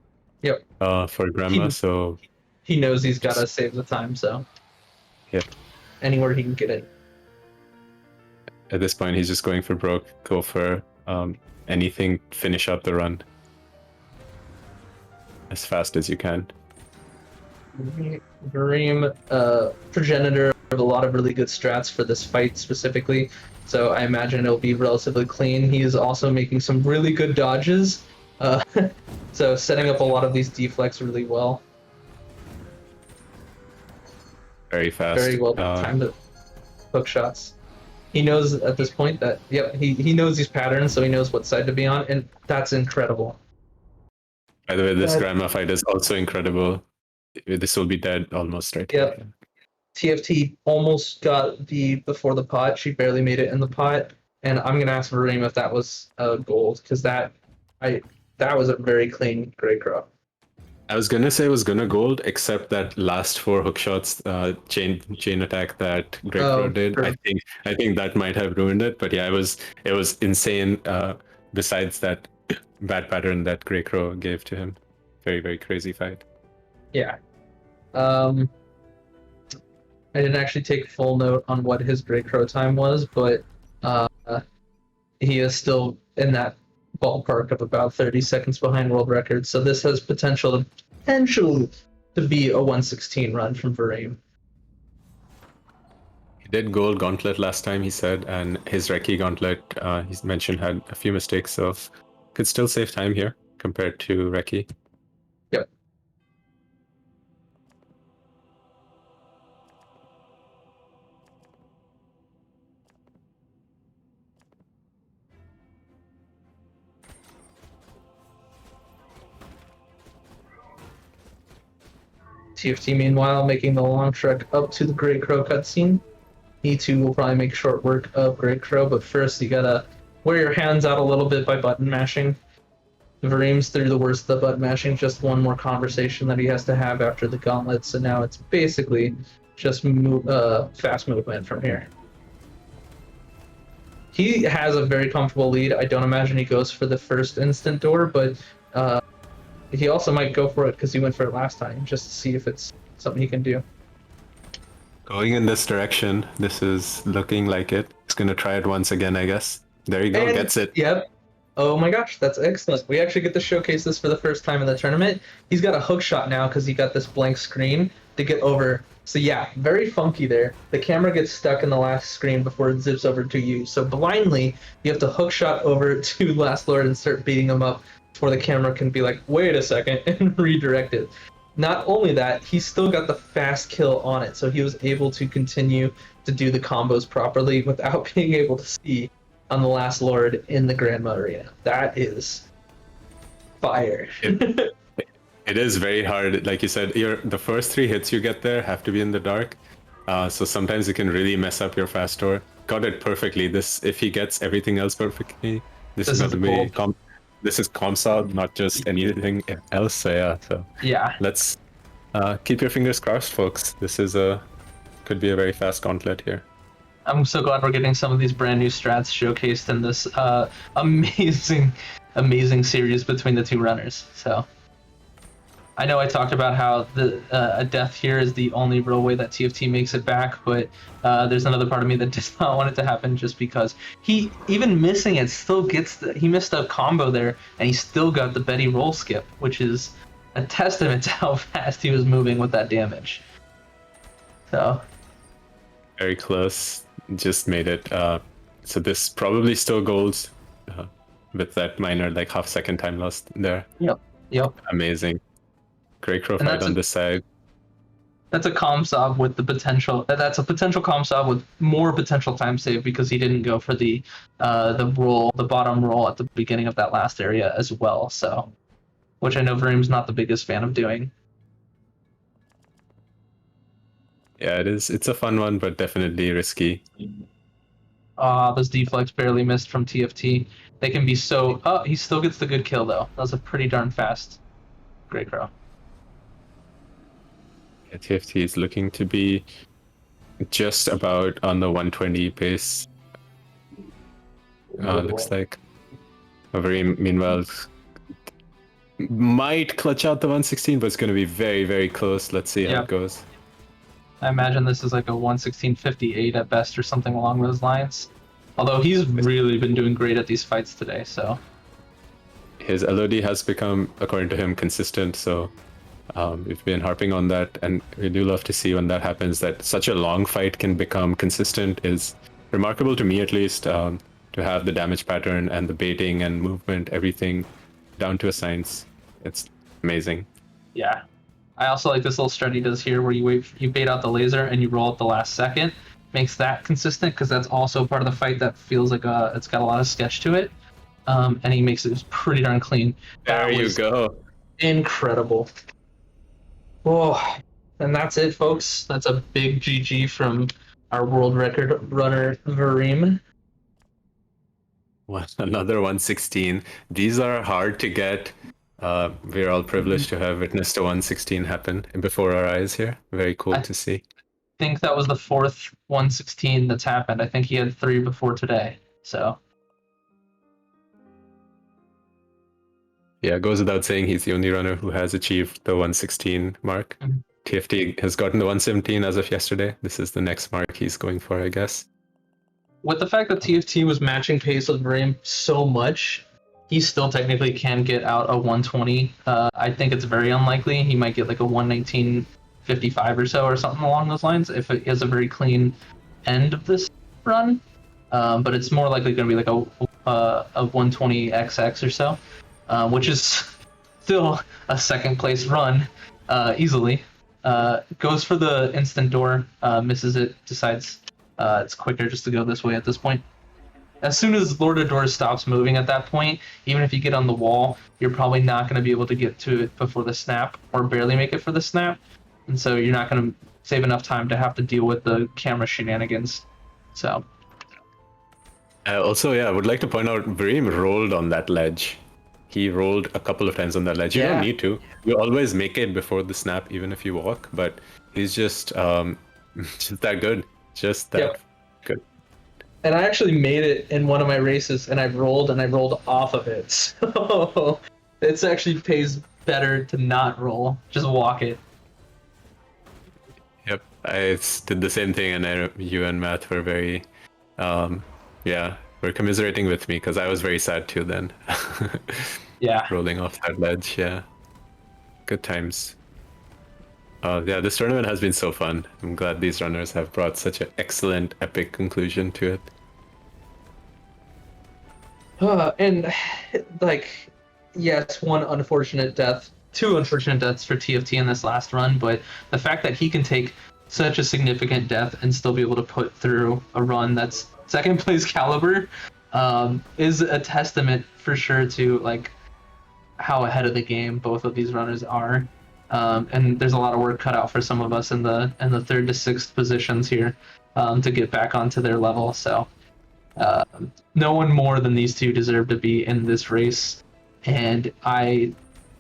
Yep. For Grandma, so he knows he's gotta save the time, so anywhere he can get it. At this point, he's just going for broke. Go for anything, finish up the run as fast as you can. Vorime, progenitor have a lot of really good strats for this fight specifically. So I imagine it'll be relatively clean. He is also making some really good dodges. Uh, so setting up a lot of these deflects really well. Very fast. Very well timed hook shots. He knows at this point that, yep, he knows these patterns, so he knows what side to be on, and that's incredible. By the way, this grandma fight is also incredible. This will be dead almost right Yep. here. TFT almost got the before the pot. She barely made it in the pot, and I'm gonna ask Vorime if that was gold, because that was a very clean Grey Crow. I was gonna say it was gonna gold, except that last 4 hook shots, chain attack that Grey Crow did. Sure. I think that might have ruined it. But yeah, it was insane. Besides that bad pattern that Grey Crow gave to him, very very crazy fight. Yeah. I didn't actually take full note on what his Grey Crow time was, but he is still in that ballpark of about 30 seconds behind world record. So this has potential to be a 116 run from Vorime. He did gold gauntlet last time, he said, and his Reki gauntlet, he's mentioned, had a few mistakes, so could still save time here compared to Reki. Yep. TFT, meanwhile, making the long trek up to the Grey Crow cutscene. He too will probably make short work of Grey Crow, but first you gotta wear your hands out a little bit by button mashing. Varime's through the worst of the button mashing, just one more conversation that he has to have after the gauntlet, so now it's basically just fast movement from here. He has a very comfortable lead. I don't imagine he goes for the first instant door, but he also might go for it because he went for it last time, just to see if it's something he can do. Going in this direction, this is looking like it. He's gonna try it once again, I guess. There you go, And, gets it. Yep. Oh my gosh, that's excellent. We actually get to showcase this for the first time in the tournament. He's got a hook shot now because he got this blank screen to get over. So yeah, very funky there. The camera gets stuck in the last screen before it zips over to you. So blindly, you have to hook shot over to Last Lord and start beating him up before the camera can be like, wait a second, and redirect it. Not only that, he still got the fast kill on it, so he was able to continue to do the combos properly without being able to see on the Last Lord in the Grandma Arena. That is fire. It is very hard. Like you said, the first 3 hits you get there have to be in the dark. So sometimes it can really mess up your fast door. Got it perfectly. If he gets everything else perfectly, this is going to be this is comp-solved, not just anything else. So Yeah. Let's keep your fingers crossed, folks. This is could be a very fast gauntlet here. I'm so glad we're getting some of these brand new strats showcased in this amazing series between the two runners. So I know I talked about how a death here is the only real way that TFT makes it back, but there's another part of me that does not want it to happen, just because he, even missing it, still gets he missed a combo there, and he still got the Betty roll skip, which is a testament to how fast he was moving with that damage. So very close. Just made it. So this probably still golds with that minor like half-second time loss there. Yep. Amazing. Grey Crow fight on this side. That's a comp sov with the potential. That's a potential comp sov with more potential time save because he didn't go for the bottom roll at the beginning of that last area as well. So, which I know Varime's not the biggest fan of doing. Yeah, it is. It's a fun one, but definitely risky. Those deflects barely missed from TFT. They can be so. Oh, he still gets the good kill though. That was a pretty darn fast Grey Crow. Yeah, TFT is looking to be just about on the 120 pace. Looks like. Vorime, meanwhile, might clutch out the 116, but it's going to be very, very close. Let's see how it goes. I imagine this is like a 116.58 at best or something along those lines. Although he's really been doing great at these fights today, so. His LOD has become, according to him, consistent, so We've been harping on that, and we do love to see when that happens, that such a long fight can become consistent is remarkable to me, at least, to have the damage pattern and the baiting and movement, everything down to a science. It's amazing. Yeah. I also like this little strat he does here where you bait out the laser and you roll at the last second. Makes that consistent because that's also part of the fight that feels like it's got a lot of sketch to it. And he makes it pretty darn clean. There you go. Incredible. Oh, and that's it, folks. That's a big GG from our world record runner, Vorime. What, another 116. These are hard to get. We're all privileged to have witnessed a 116 happen before our eyes here. Very cool to see. I think that was the fourth 116 that's happened. I think he had 3 before today. So. Yeah, it goes without saying he's the only runner who has achieved the 116 mark. Mhm. TFT has gotten the 117 as of yesterday. This is the next mark he's going for, I guess. With the fact that TFT was matching pace with Vorime so much, he still technically can get out a 120. I think it's very unlikely. He might get like a 119.55 or so or something along those lines if it is a very clean end of this run. But it's more likely going to be like a 120XX or so, which is still a second place run easily. Goes for the instant door, misses it, decides it's quicker just to go this way at this point. As soon as Lord of Doors stops moving at that point, even if you get on the wall, you're probably not going to be able to get to it before the snap, or barely make it for the snap. And so you're not going to save enough time to have to deal with the camera shenanigans. So. Also, yeah, I would like to point out Vorime rolled on that ledge. He rolled a couple of times on that ledge. You don't need to. You always make it before the snap, even if you walk. But he's just just that good. Just that good. And I actually made it in one of my races, and I rolled off of it. So it actually pays better to not roll. Just walk it. Yep, I did the same thing, and you and Matt were very, were commiserating with me because I was very sad too then. Yeah. Rolling off that ledge, yeah. Good times. This tournament has been so fun. I'm glad these runners have brought such an excellent, epic conclusion to it. And like, yes, one unfortunate death, 2 unfortunate deaths for TFT in this last run, but the fact that he can take such a significant death and still be able to put through a run that's second place caliber is a testament for sure to like how ahead of the game both of these runners are. And there's a lot of work cut out for some of us in the 3rd to 6th positions here to get back onto their level. So no one more than these two deserve to be in this race, and I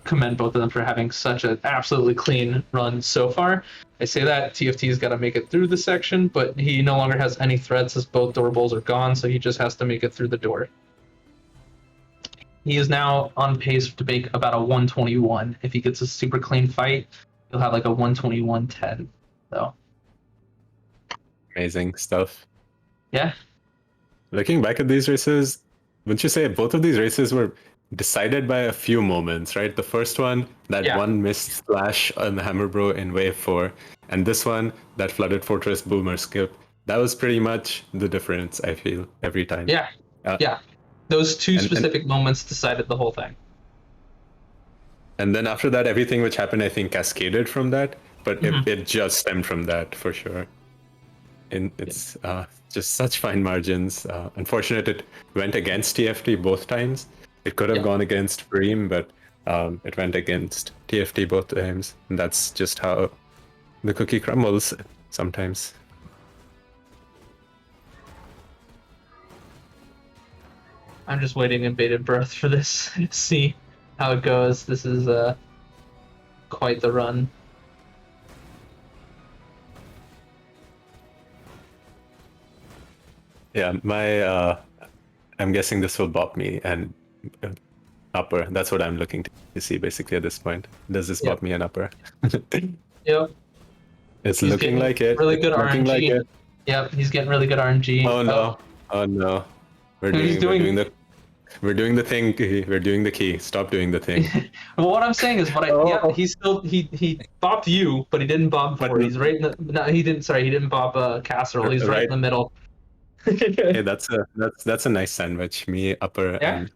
commend both of them for having such an absolutely clean run so far. I say that TFT's got to make it through the section, but he no longer has any threats as both door bowls are gone, so he just has to make it through the door. He is now on pace to make about a 121. If he gets a super clean fight, he'll have like a 121.10. So Amazing stuff. yeah. Looking back at these races, wouldn't you say both of these races were decided by a few moments, right? The first one, that one missed splash on the Hammer Bro in wave 4, and this one, that Flooded Fortress boomer skip. That was pretty much the difference, I feel, every time. Yeah. Those two specific moments decided the whole thing. And then after that, everything which happened, I think, cascaded from that, but it just stemmed from that for sure. And it's just such fine margins. Unfortunate it went against TFT both times. It could have gone against Vorime, but it went against TFT both times. And that's just how the cookie crumbles sometimes. I'm just waiting in bated breath for this to see how it goes. This is quite the run. Yeah, I'm guessing this will bop me and upper. That's what I'm looking to see basically at this point. Does this bop me an upper? Yep. It's looking like it. Really good RNG. Like it. Yep, he's getting really good RNG. Oh no! Oh no! We're doing We're doing the thing. We're doing the key. Stop doing the thing. Well, what I'm saying is, yeah, Oh. he bopped you, but he didn't bob But Vor. He's right in the. No, he didn't. Sorry, he didn't bob Casserole. He's right in the middle. Hey, that's a nice sandwich. Me upper Yeah. and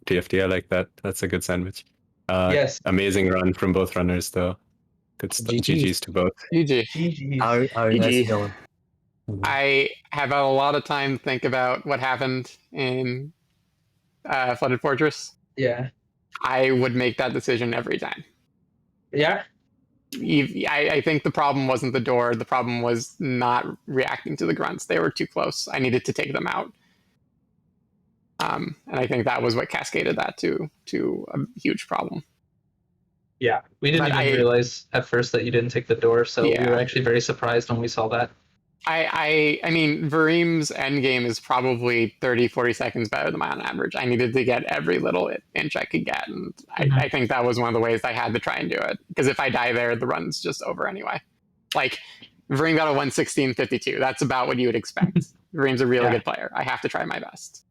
TFT. I like that. That's a good sandwich. Yes. Amazing run from both runners, though. Good stuff. GG. GG's to both. GG. GG's. How are you guys GG. feeling? Mhm. I have had a lot of time to think about what happened in Flooded Fortress. Yeah. I would make that decision every time. Yeah. I think the problem wasn't the door. The problem was not reacting to the grunts. They were too close. I needed to take them out. And I think that was what cascaded that to a huge problem. Yeah. We didn't But even realize at first that you didn't take the door, so we Yeah. were actually very surprised when we saw that. I mean, Varime's endgame is probably 30, 40 seconds better than mine on average. I needed to get every little inch I could get, and I think that was one of the ways I had to try and do it. Because if I die there, the run's just over anyway. Like, Varime got a 1:16.52. That's about what you would expect. Varime's a really good player. I have to try my best.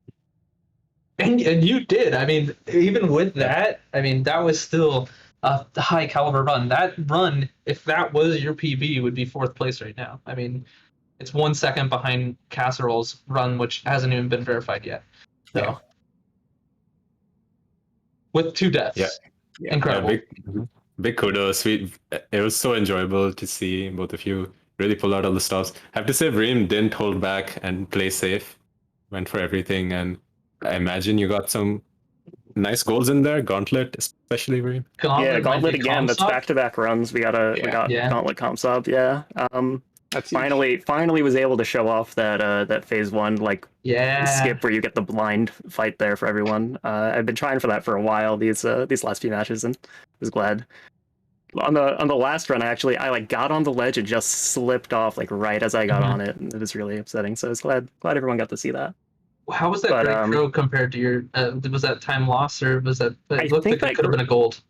And you did. I mean, even with that, I mean, that was still a high caliber run. That run, if that was your PB, would be 4th place right now. I mean, it's 1 second behind Casserole's run, which hasn't even been verified yet. So, Yeah. with 2 deaths. Yeah. Incredible. Big kudos. It was so enjoyable to see both of you really pull out all the stops. I have to say, Reem didn't hold back and play safe. Went for everything, and I imagine you got some nice goals in there. Gauntlet, especially, Reem. Yeah, might Gauntlet be again. That's Comstock. back-to-back runs. We got Yeah. Gauntlet comp sub. Yeah. That's huge. Finally was able to show off that phase 1 like Yeah. skip where you get the blind fight there for everyone. I've been trying for that for a while these last few matches, and was glad. On the last run, I like got on the ledge and just slipped off like right as I got on it, and it was really upsetting. So I was glad everyone got to see that. How was that But, Great Crow compared to your? Was that time loss, or was that? I It looked think like that it could have been a gold.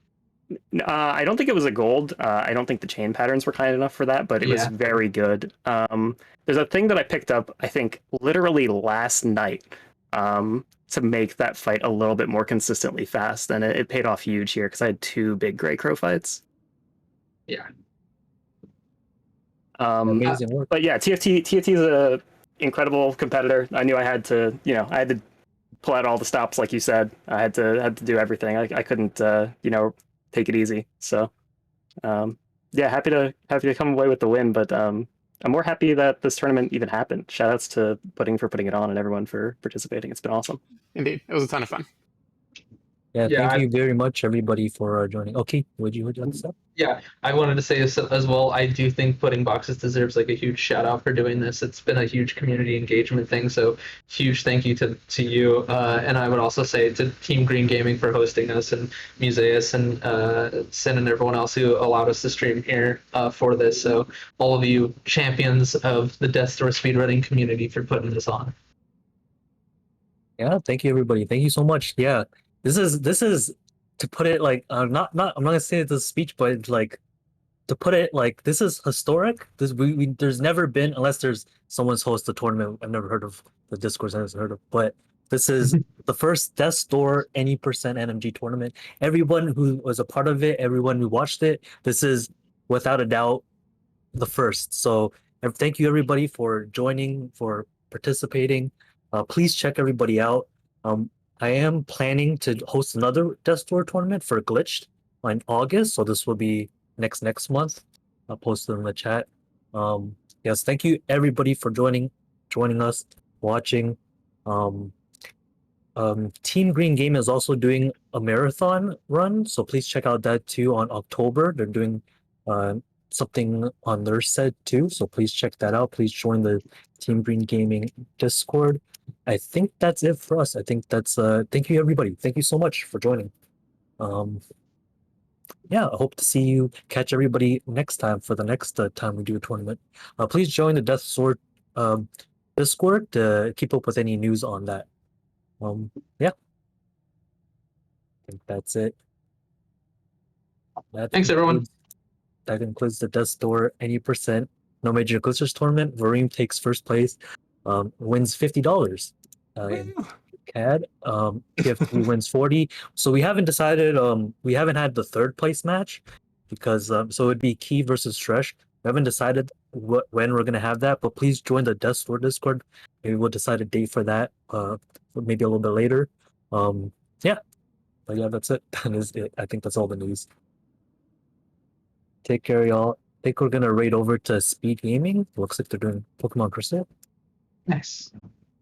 I don't think it was a gold. I don't think the chain patterns were kind enough for that, but it was Yeah. very good. There's a thing that I picked up, I think, literally last night, to make that fight a little bit more consistently fast, and it paid off huge here because I had 2 big Grey Crow fights. Yeah. Amazing work. But yeah, TFT is a incredible competitor. I knew I had to pull out all the stops, like you said. I had to do everything. I couldn't, take it easy. So, yeah, happy to come away with the win. But I'm more happy that this tournament even happened. Shoutouts to Pudding for putting it on and everyone for participating. It's been awesome. Indeed. It was a ton of fun. Yeah, Yeah, thank you very much, everybody, for joining. Okay, would you like to say? Yeah, I wanted to say as well, I do think Pudding Boxes deserves like a huge shout out for doing this. It's been a huge community engagement thing, so huge thank you to you. And I would also say to Team Green Gaming for hosting us, and Museus and Sin and everyone else who allowed us to stream here for this. So all of you champions of the Death Door speedrunning community for putting this on. Yeah, thank you, everybody. Thank you so much. Yeah, this is to put it like I'm not I'm not gonna say it's a speech, but it's like to put it like this is historic. This we there's never been, unless there's someone's host a tournament I've never heard of, the Discourse I've heard of, but this is the first Death Door any percent NMG tournament. Everyone who was a part of it, everyone who watched it, this is without a doubt the first. So thank you everybody for joining, for participating. Please check everybody out. I am planning to host another Death Door tournament for Glitched in August, so this will be next month. I'll post it in the chat. Yes, thank you everybody for joining us, watching. Team Green Game is also doing a marathon run, so please check out that too on October. They're doing something on their set too, so please check that out. Please join the Team Green Gaming Discord. I think that's it for us. I think that's thank you everybody. Thank you so much for joining. Yeah, I hope to see you, catch everybody next time for the next time we do a tournament. Please join the Death Sword Discord to keep up with any news on that. Yeah, I think that's it. Thanks, everyone. That concludes the Death Door any percent no major glitches tournament. Vorime takes first place, wins $50. CAD. TF3 wins 40. So we haven't decided. We haven't had the third place match because so it'd be Key versus Shresh. We haven't decided when we're gonna have that, but please join the Death Store Discord. Maybe we'll decide a date for that. Maybe a little bit later. Yeah. But yeah, that's it. That is it. I think that's all the news. Take care, y'all. I think we're gonna raid over to Speed Gaming. Looks like they're doing Pokemon Crystal. Nice.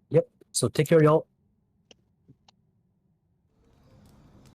Yep. So take care, y'all.